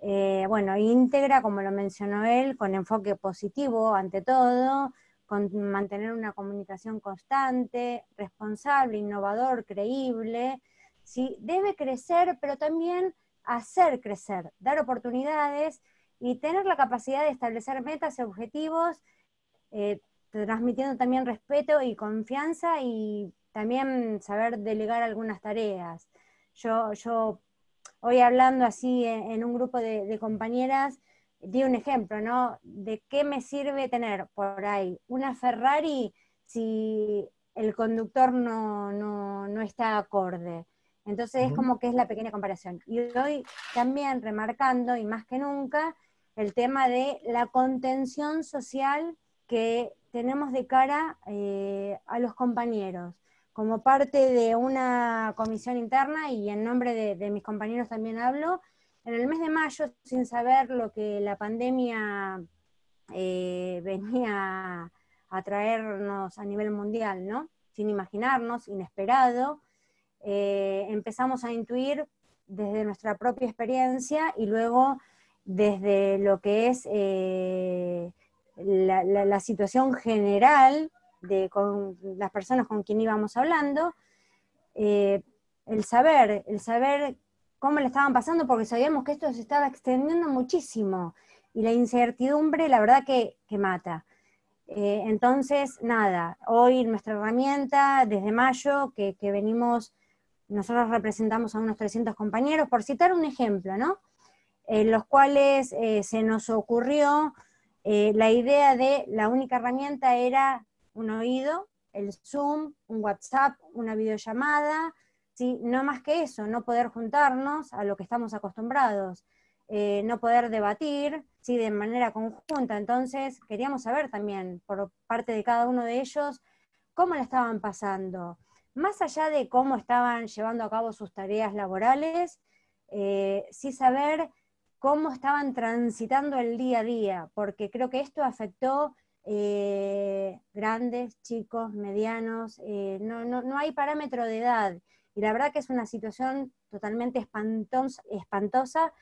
íntegra, como lo mencionó él, con enfoque positivo ante todo, con mantener una comunicación constante, responsable, innovador, creíble, ¿sí? Debe crecer, pero también hacer crecer, dar oportunidades y tener la capacidad de establecer metas y objetivos, transmitiendo también respeto y confianza y también saber delegar algunas tareas. Yo hoy hablando así en un grupo de compañeras, di un ejemplo, ¿no? De qué me sirve tener por ahí una Ferrari si el conductor no está acorde. Entonces es como que es la pequeña comparación. Y hoy también remarcando, y más que nunca, el tema de la contención social que tenemos de cara a los compañeros. Como parte de una comisión interna, y en nombre de mis compañeros también hablo, en el mes de mayo, sin saber lo que la pandemia venía a traernos a nivel mundial, ¿no? Sin imaginarnos, inesperado, empezamos a intuir desde nuestra propia experiencia y luego desde lo que es la situación general con las personas con quien íbamos hablando, el saber cómo le estaban pasando, porque sabíamos que esto se estaba extendiendo muchísimo, y la incertidumbre, la verdad que mata. Entonces, nada, hoy nuestra herramienta, desde mayo, que venimos, nosotros representamos a unos 300 compañeros, por citar un ejemplo, ¿no? En los cuales se nos ocurrió la idea de la única herramienta era un oído, el Zoom, un WhatsApp, una videollamada, ¿sí? No más que eso, no poder juntarnos a lo que estamos acostumbrados, no poder debatir, ¿sí? De manera conjunta. Entonces queríamos saber también por parte de cada uno de ellos cómo la estaban pasando, más allá de cómo estaban llevando a cabo sus tareas laborales, sí saber cómo estaban transitando el día a día, porque creo que esto afectó grandes, chicos, medianos, no hay parámetro de edad, y la verdad que es una situación totalmente espantosa,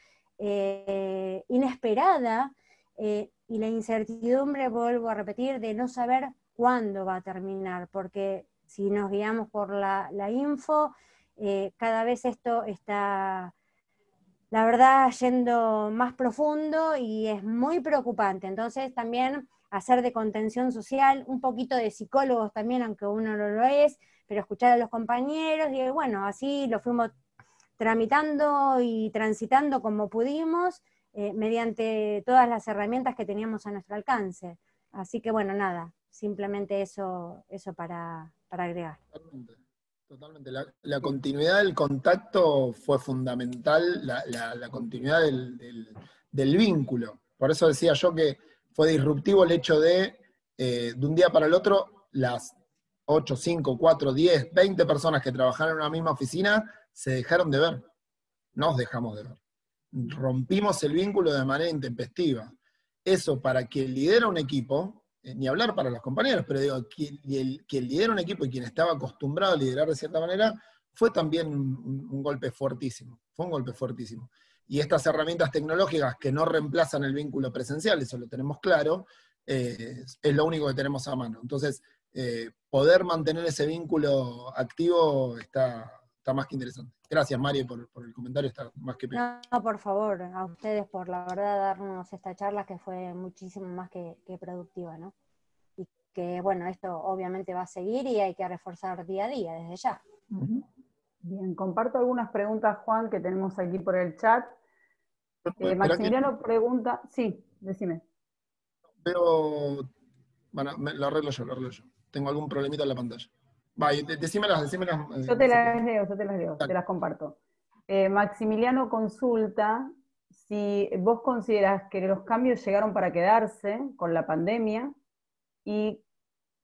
inesperada, y la incertidumbre, vuelvo a repetir, de no saber cuándo va a terminar, porque si nos guiamos por la info, cada vez esto está, la verdad, yendo más profundo y es muy preocupante. Entonces también hacer de contención social, un poquito de psicólogos también, aunque uno no lo es, pero escuchar a los compañeros, y bueno, así lo fuimos tramitando y transitando como pudimos, mediante todas las herramientas que teníamos a nuestro alcance. Así que bueno, nada, simplemente eso para agregar. Totalmente. La continuidad del contacto fue fundamental, la continuidad del vínculo. Por eso decía yo que fue disruptivo el hecho de un día para el otro, las 8, 5, 4, 10, 20 personas que trabajaron en una misma oficina se dejaron de ver. Nos dejamos de ver. Rompimos el vínculo de manera intempestiva. Eso, para quien lidera un equipo, ni hablar para los compañeros, pero digo, quien lidera un equipo y quien estaba acostumbrado a liderar de cierta manera, fue también un golpe fuertísimo, fue un golpe fuertísimo. Y estas herramientas tecnológicas que no reemplazan el vínculo presencial, eso lo tenemos claro, es lo único que tenemos a mano. Entonces, poder mantener ese vínculo activo está más que interesante. Gracias, Mari, por el comentario, está más que bien. No, por favor, a ustedes por la verdad darnos esta charla que fue muchísimo más que productiva, ¿no? Y que, bueno, esto obviamente va a seguir y hay que reforzar día a día, desde ya. Bien, comparto algunas preguntas, Juan, que tenemos aquí por el chat. Maximiliano pregunta, sí, decime. Pero, bueno, lo arreglo yo. Tengo algún problemita en la pantalla. Decímelas. Yo te las leo, te las comparto. Maximiliano consulta si vos considerás que los cambios llegaron para quedarse con la pandemia y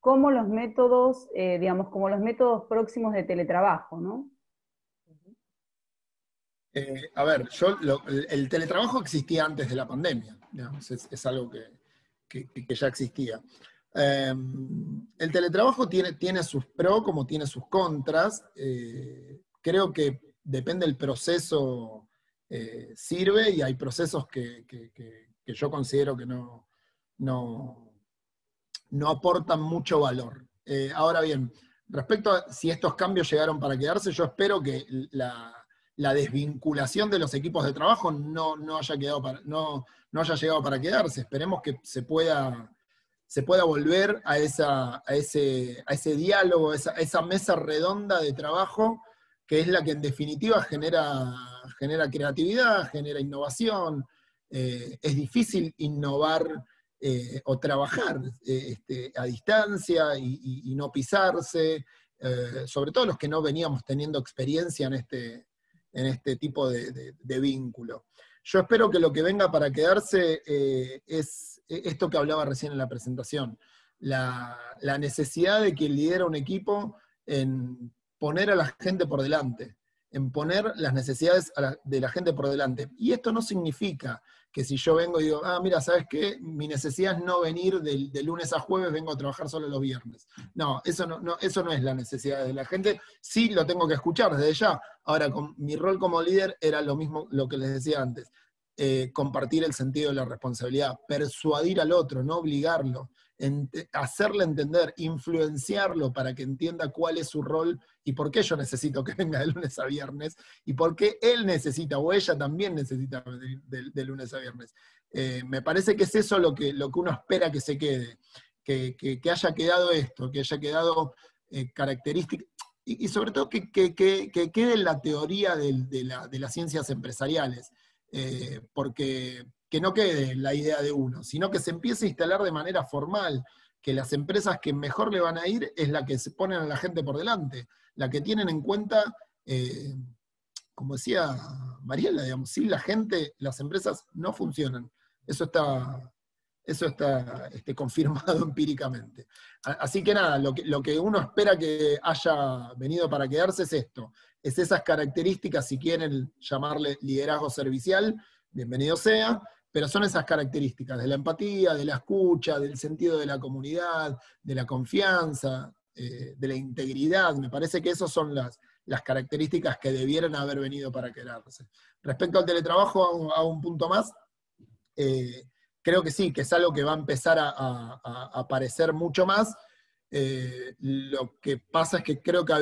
cómo los métodos, como los métodos próximos de teletrabajo, ¿no? A ver, el teletrabajo existía antes de la pandemia, digamos, es algo que ya existía. El teletrabajo tiene sus pros como tiene sus contras. Creo que depende del proceso, sirve, y hay procesos que yo considero que no aportan mucho valor. Ahora bien, respecto a si estos cambios llegaron para quedarse, yo espero que la desvinculación de los equipos de trabajo no haya llegado para quedarse. Esperemos que se pueda volver a ese diálogo, a esa mesa redonda de trabajo, que es la que en definitiva genera creatividad, genera innovación. Es difícil innovar o trabajar a distancia y no pisarse, sobre todo los que no veníamos teniendo experiencia en este tipo de vínculo. Yo espero que lo que venga para quedarse es esto que hablaba recién en la presentación, la necesidad de quien lidera un equipo en poner a la gente por delante, en poner las necesidades de la gente por delante. Y esto no significa que si yo vengo y digo, mira, ¿sabes qué? Mi necesidad es no venir de lunes a jueves, vengo a trabajar solo los viernes. No, eso no es la necesidad de la gente. Sí lo tengo que escuchar desde ya. Ahora, con mi rol como líder era lo mismo lo que les decía antes. Compartir el sentido de la responsabilidad, persuadir al otro, no obligarlo, hacerle entender, influenciarlo para que entienda cuál es su rol y por qué yo necesito que venga de lunes a viernes y por qué él necesita o ella también necesita de lunes a viernes. Me parece que es eso lo que uno espera que se quede, que haya quedado esto, que haya quedado características, y sobre todo que quede en la teoría de las ciencias empresariales. Porque que no quede la idea de uno, sino que se empiece a instalar de manera formal, que las empresas que mejor le van a ir es la que se ponen a la gente por delante, la que tienen en cuenta, como decía Mariela, digamos, sin la gente, las empresas no funcionan. Eso está confirmado empíricamente. Así que nada, lo que uno espera que haya venido para quedarse es esto, es esas características, si quieren llamarle liderazgo servicial, bienvenido sea, pero son esas características de la empatía, de la escucha, del sentido de la comunidad, de la confianza, de la integridad. Me parece que esas son las características que debieran haber venido para quedarse. Respecto al teletrabajo, hago un punto más. Creo que sí, que es algo que va a empezar a aparecer mucho más. Lo que pasa es que creo que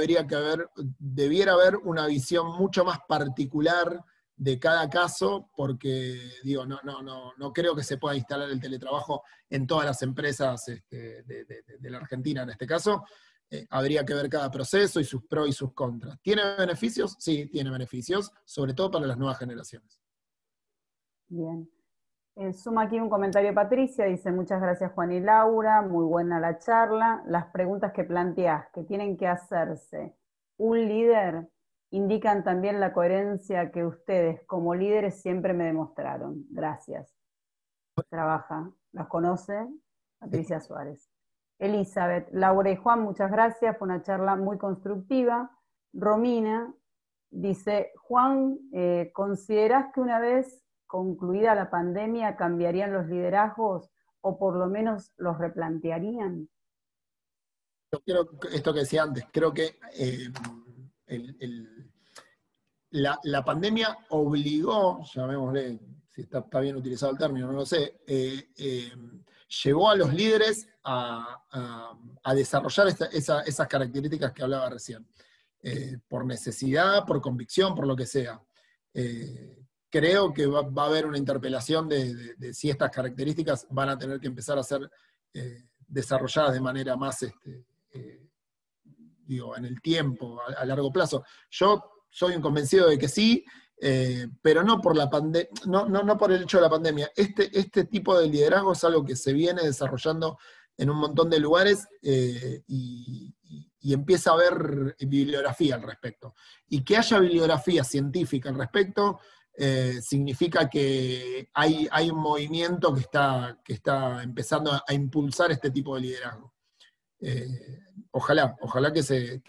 debiera haber una visión mucho más particular de cada caso, porque digo, no creo que se pueda instalar el teletrabajo en todas las empresas de la Argentina en este caso. Habría que ver cada proceso y sus pros y sus contras. ¿Tiene beneficios? Sí, tiene beneficios, sobre todo para las nuevas generaciones. Bien. Suma aquí un comentario Patricia, dice: muchas gracias Juan y Laura, muy buena la charla. Las preguntas que planteás, que tienen que hacerse un líder, indican también la coherencia que ustedes como líderes siempre me demostraron. Gracias. Trabaja, las conoce Patricia Suárez. Elizabeth, Laura y Juan, muchas gracias, fue una charla muy constructiva. Romina dice: Juan, ¿considerás que una vez concluida la pandemia cambiarían los liderazgos o por lo menos los replantearían? Yo creo que esto que decía antes, creo que la pandemia obligó, llamémosle, si está bien utilizado el término, no lo sé, llevó a los líderes a desarrollar esas características que hablaba recién, por necesidad, por convicción, por lo que sea. Creo que va a haber una interpelación de si estas características van a tener que empezar a ser desarrolladas de manera más, digo, en el tiempo, a largo plazo. Yo soy un convencido de que sí, pero no por no por el hecho de la pandemia. Este tipo de liderazgo es algo que se viene desarrollando en un montón de lugares y empieza a haber bibliografía al respecto. Y que haya bibliografía científica al respecto significa que hay un movimiento que está empezando a impulsar este tipo de liderazgo. Ojalá que se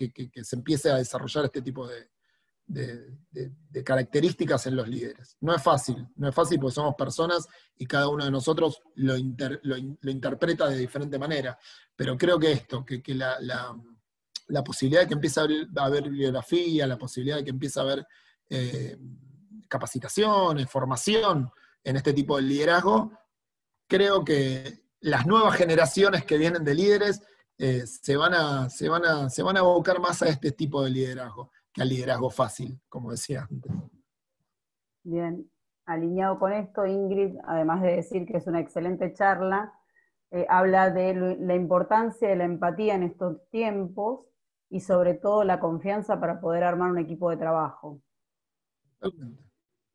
empiece a desarrollar este tipo de características en los líderes. No es fácil porque somos personas y cada uno de nosotros lo interpreta de diferente manera, pero creo que la posibilidad de que empiece a haber bibliografía, la posibilidad de que empiece a haber capacitaciones, formación en este tipo de liderazgo, creo que las nuevas generaciones que vienen de líderes se van a abocar más a este tipo de liderazgo que al liderazgo fácil, como decía antes. Bien, alineado con esto, Ingrid, además de decir que es una excelente charla, habla de la importancia de la empatía en estos tiempos y sobre todo la confianza para poder armar un equipo de trabajo.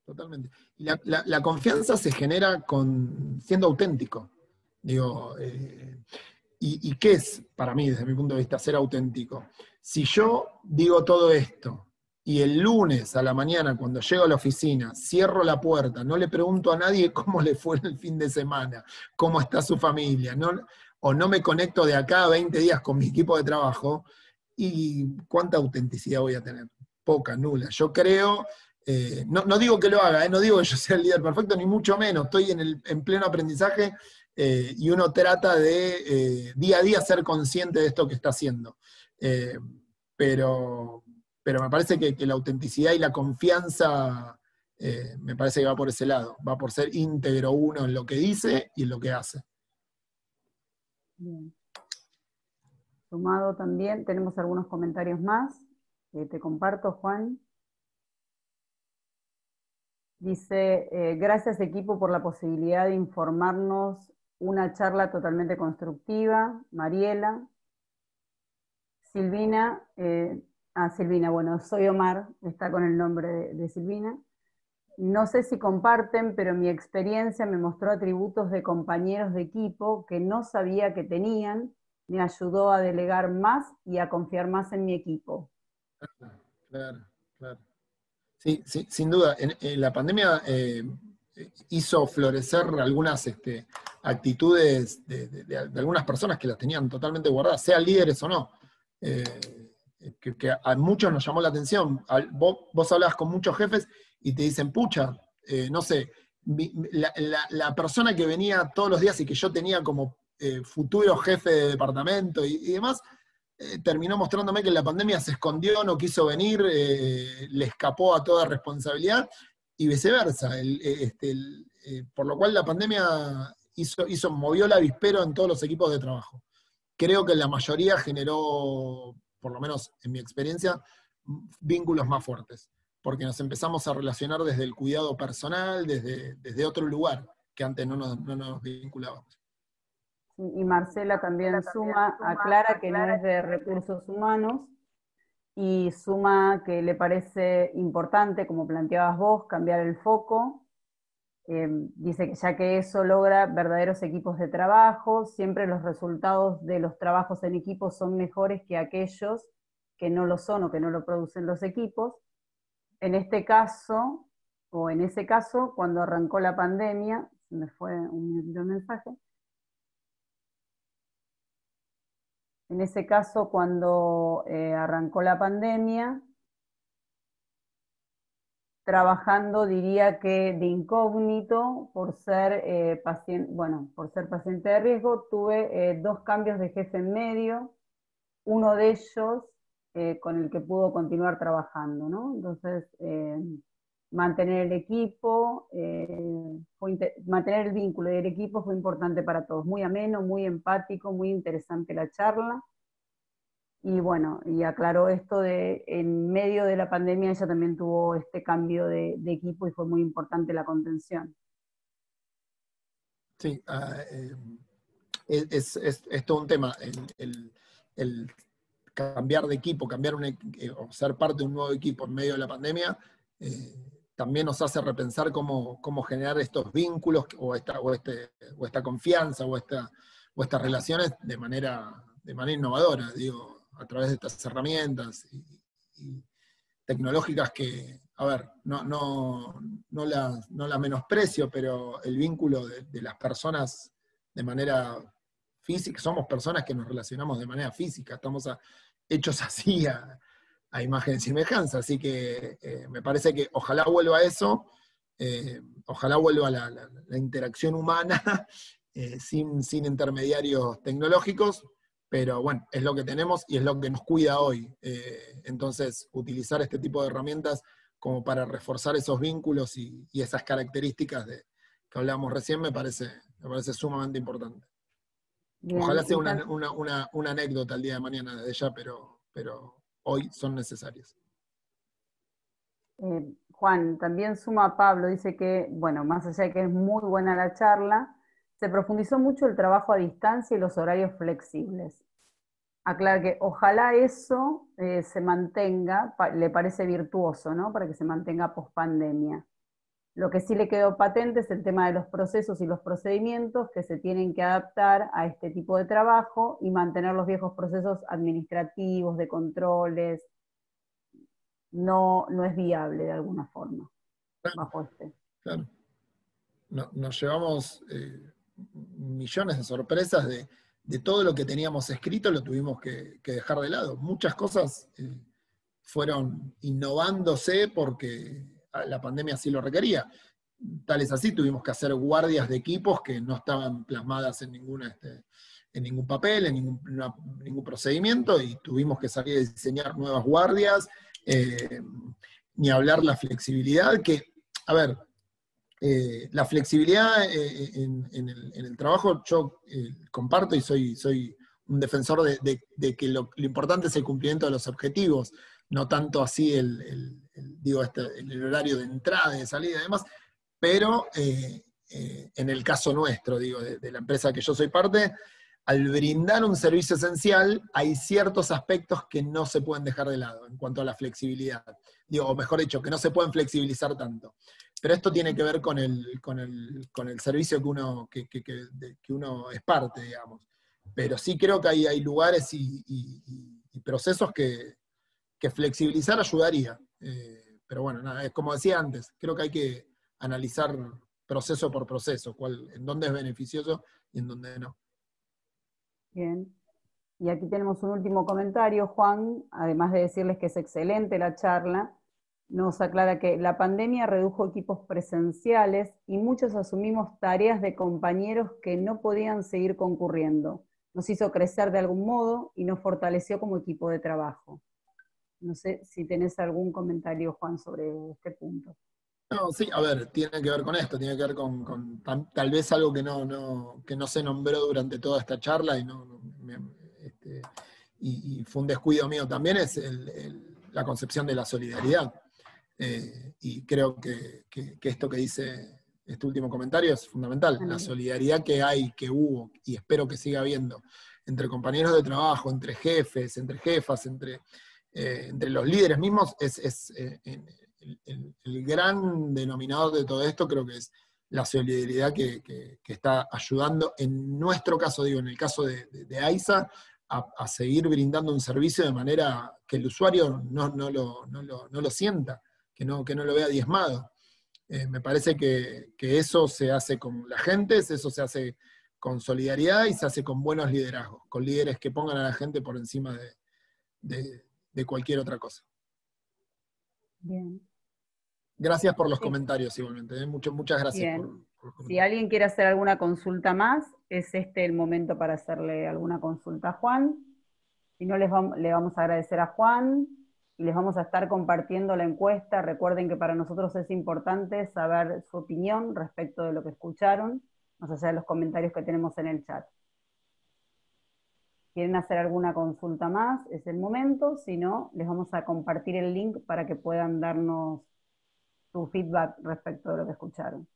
Totalmente. Y la confianza se genera siendo auténtico. Digo, ¿y qué es para mí, desde mi punto de vista, ser auténtico? Si yo digo todo esto y el lunes a la mañana, cuando llego a la oficina, cierro la puerta, no le pregunto a nadie cómo le fue el fin de semana, cómo está su familia, o no me conecto de acá a 20 días con mi equipo de trabajo, ¿y cuánta autenticidad voy a tener? Poca, nula. Yo creo... no digo que lo haga, no digo que yo sea el líder perfecto, ni mucho menos. Estoy en pleno aprendizaje y uno trata de día a día ser consciente de esto que está haciendo. Pero me parece que la autenticidad y la confianza me parece que va por ese lado. Va por ser íntegro uno en lo que dice y en lo que hace. Bien. Sumado también, tenemos algunos comentarios más. Te comparto, Juan. Dice, gracias equipo por la posibilidad de informarnos, una charla totalmente constructiva. Mariela. Silvina, Silvina, bueno, soy Omar, está con el nombre de Silvina. No sé si comparten, pero mi experiencia me mostró atributos de compañeros de equipo que no sabía que tenían, me ayudó a delegar más y a confiar más en mi equipo. Claro. Sí, sin duda. En la pandemia hizo florecer algunas actitudes de algunas personas que las tenían totalmente guardadas, sean líderes o no. Que a muchos nos llamó la atención. Vos hablabas con muchos jefes y te dicen, pucha, no sé, la persona que venía todos los días y que yo tenía como futuro jefe de departamento y demás, terminó mostrándome que en la pandemia se escondió, no quiso venir, le escapó a toda responsabilidad, y viceversa. Por lo cual la pandemia movió el avispero en todos los equipos de trabajo. Creo que la mayoría generó, por lo menos en mi experiencia, vínculos más fuertes, porque nos empezamos a relacionar desde el cuidado personal, desde otro lugar, que antes no nos vinculábamos. Y Marcela también suma, aclara que no es de recursos humanos, y suma que le parece importante, como planteabas vos, cambiar el foco. Dice que ya que eso logra verdaderos equipos de trabajo, siempre los resultados de los trabajos en equipo son mejores que aquellos que no lo son o que no lo producen los equipos. En este caso, o en ese caso, cuando arrancó la pandemia, se me fue un mensaje. En ese caso, cuando arrancó la pandemia, trabajando, diría que de incógnito, por ser paciente de riesgo. Tuve 2 cambios de jefe en medio, uno de ellos con el que pudo continuar trabajando, ¿no? Entonces, mantener el equipo, mantener el vínculo del equipo fue importante para todos, muy ameno, muy empático, muy interesante la charla. Y bueno, y aclaró esto de, en medio de la pandemia ella también tuvo este cambio de equipo y fue muy importante la contención. Sí, es todo un tema. El cambiar de equipo, o ser parte de un nuevo equipo en medio de la pandemia, también nos hace repensar cómo generar estos vínculos o esta confianza o estas relaciones de manera innovadora, digo, a través de estas herramientas y tecnológicas que, a ver, no las menosprecio, pero el vínculo de las personas de manera física, somos personas que nos relacionamos de manera física, estamos hechos así a imagen y semejanza, así que me parece que ojalá vuelva a eso, ojalá vuelva la interacción humana sin intermediarios tecnológicos, pero bueno, es lo que tenemos y es lo que nos cuida hoy. Entonces, utilizar este tipo de herramientas como para reforzar esos vínculos y esas características que hablábamos recién me parece sumamente importante. Bien, ojalá sea una anécdota el día de mañana de ella, pero hoy son necesarias. Juan, también suma Pablo, dice que, bueno, más allá de que es muy buena la charla, se profundizó mucho el trabajo a distancia y los horarios flexibles. Aclara que ojalá eso se mantenga, le parece virtuoso, ¿no? Para que se mantenga post-pandemia. Lo que sí le quedó patente es el tema de los procesos y los procedimientos que se tienen que adaptar a este tipo de trabajo y mantener los viejos procesos administrativos, de controles. No es viable de alguna forma, claro, bajo este. Claro. Nos llevamos millones de sorpresas de todo lo que teníamos escrito, lo tuvimos que dejar de lado. Muchas cosas fueron innovándose porque la pandemia así lo requería. Tal es así, tuvimos que hacer guardias de equipos que no estaban plasmadas en ningún papel, en ningún procedimiento, y tuvimos que salir a diseñar nuevas guardias, ni hablar la flexibilidad, que, a ver, la flexibilidad en el trabajo yo comparto y soy un defensor de que lo importante es el cumplimiento de los objetivos, no tanto así el horario de entrada y de salida y demás, pero en el caso nuestro, digo, de la empresa que yo soy parte, al brindar un servicio esencial, hay ciertos aspectos que no se pueden dejar de lado en cuanto a la flexibilidad. Digo, o mejor dicho, que no se pueden flexibilizar tanto. Pero esto tiene que ver con el servicio que uno es parte, digamos. Pero sí creo que hay lugares y procesos que flexibilizar ayudaría. Pero bueno, nada, es como decía antes, creo que hay que analizar proceso por proceso, en dónde es beneficioso y en dónde no. Bien. Y aquí tenemos un último comentario, Juan, además de decirles que es excelente la charla, nos aclara que la pandemia redujo equipos presenciales y muchos asumimos tareas de compañeros que no podían seguir concurriendo. Nos hizo crecer de algún modo y nos fortaleció como equipo de trabajo. No sé si tenés algún comentario, Juan, sobre este punto. No, sí, a ver, tiene que ver con esto, tiene que ver con tal vez algo que no se nombró durante toda esta charla y fue un descuido mío también, es la concepción de la solidaridad. Y creo que esto que dice este último comentario es fundamental, la solidaridad que hubo y espero que siga habiendo entre compañeros de trabajo, entre jefes, entre jefas, entre los líderes mismos, es el gran denominador de todo esto, creo que es la solidaridad que está ayudando, en nuestro caso, digo, en el caso de AISA, a seguir brindando un servicio de manera que el usuario no lo sienta, que no lo vea diezmado. Me parece que eso se hace con la gente, eso se hace con solidaridad y se hace con buenos liderazgos, con líderes que pongan a la gente por encima de cualquier otra cosa. Bien. Gracias por los comentarios igualmente, muchas gracias. Bien. Si alguien quiere hacer alguna consulta más, es este el momento para hacerle alguna consulta a Juan. Si no, le vamos a agradecer a Juan y les vamos a estar compartiendo la encuesta. Recuerden que para nosotros es importante saber su opinión respecto de lo que escucharon, más allá de los comentarios que tenemos en el chat. ¿Quieren hacer alguna consulta más? Es el momento. Si no, les vamos a compartir el link para que puedan darnos su feedback respecto de lo que escucharon.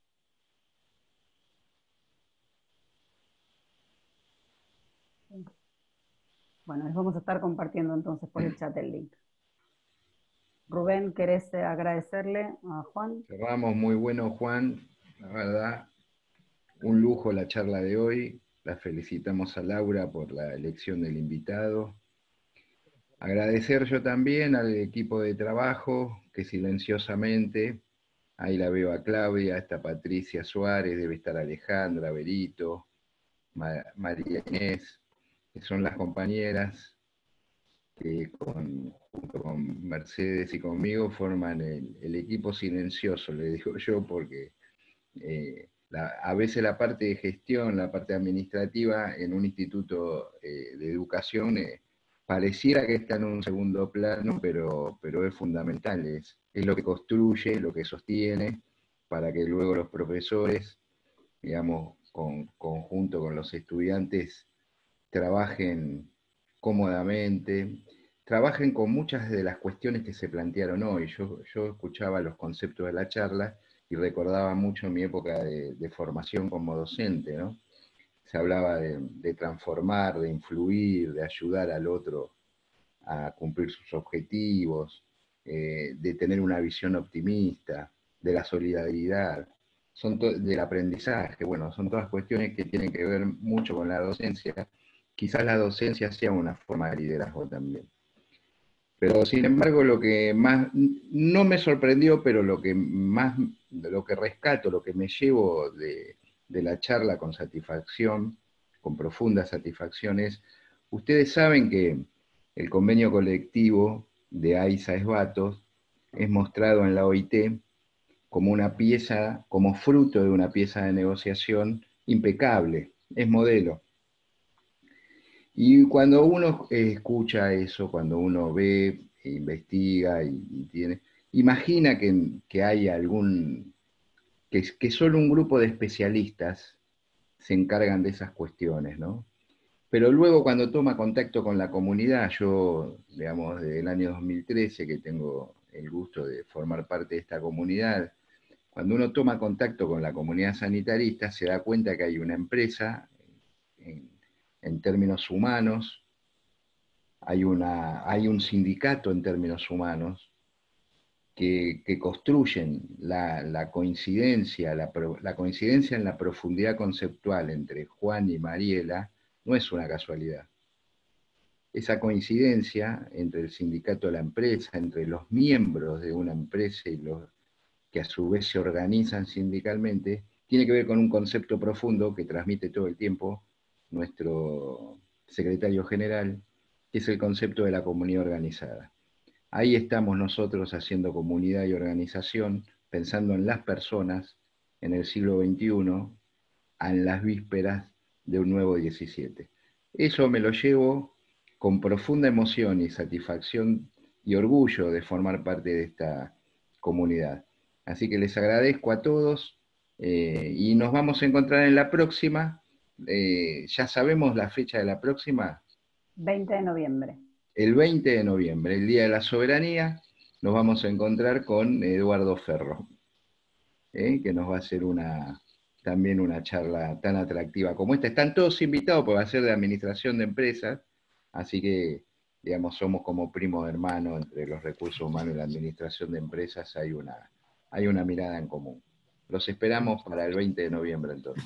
Bueno, les vamos a estar compartiendo entonces por el chat el link. Rubén, ¿querés agradecerle a Juan? Cerramos, muy bueno, Juan, la verdad, un lujo la charla de hoy. La felicitamos a Laura por la elección del invitado. Agradecer yo también al equipo de trabajo que silenciosamente, ahí la veo a Claudia, está Patricia Suárez, debe estar Alejandra, Berito, María Inés, que son las compañeras que junto con Mercedes y conmigo forman el equipo silencioso, le digo yo, porque a veces la parte de gestión, la parte administrativa en un instituto de educación pareciera que está en un segundo plano, pero es fundamental, es lo que construye, lo que sostiene, para que luego los profesores, digamos, conjunto con los estudiantes, trabajen cómodamente, trabajen con muchas de las cuestiones que se plantearon hoy. Yo escuchaba los conceptos de la charla y recordaba mucho mi época de formación como docente, ¿no? Se hablaba de transformar, de influir, de ayudar al otro a cumplir sus objetivos, de tener una visión optimista, de la solidaridad, del aprendizaje. Bueno, son todas cuestiones que tienen que ver mucho con la docencia. Quizás la docencia sea una forma de liderazgo también. Pero sin embargo, lo que más, no me sorprendió, pero lo que rescato, lo que me llevo de la charla con satisfacción, con profunda satisfacción, es, ustedes saben que el convenio colectivo de AISA Esbatos es mostrado en la OIT como una pieza, como fruto de una pieza de negociación impecable, es modelo. Y cuando uno escucha eso, cuando uno ve, investiga y imagina que hay que solo un grupo de especialistas se encargan de esas cuestiones, ¿no? Pero luego cuando toma contacto con la comunidad, yo, digamos, desde el año 2013, que tengo el gusto de formar parte de esta comunidad, cuando uno toma contacto con la comunidad sanitarista, se da cuenta que hay una empresa en términos humanos, hay un sindicato en términos humanos que construyen la coincidencia, la coincidencia en la profundidad conceptual entre Juan y Mariela, no es una casualidad. Esa coincidencia entre el sindicato de la empresa, entre los miembros de una empresa y los que a su vez se organizan sindicalmente, tiene que ver con un concepto profundo que transmite todo el tiempo nuestro secretario general, que es el concepto de la comunidad organizada. Ahí estamos nosotros haciendo comunidad y organización, pensando en las personas en el siglo XXI, en las vísperas de un nuevo XVII. Eso me lo llevo con profunda emoción y satisfacción y orgullo de formar parte de esta comunidad. Así que les agradezco a todos y nos vamos a encontrar en la próxima. ¿Ya sabemos la fecha de la próxima? 20 de noviembre. El 20 de noviembre, el Día de la Soberanía, nos vamos a encontrar con Eduardo Ferro, que nos va a hacer también una charla tan atractiva como esta. Están todos invitados porque va a ser de administración de empresas, así que, digamos, somos como primo hermano entre los recursos humanos y la administración de empresas, hay una mirada en común. Los esperamos para el 20 de noviembre entonces.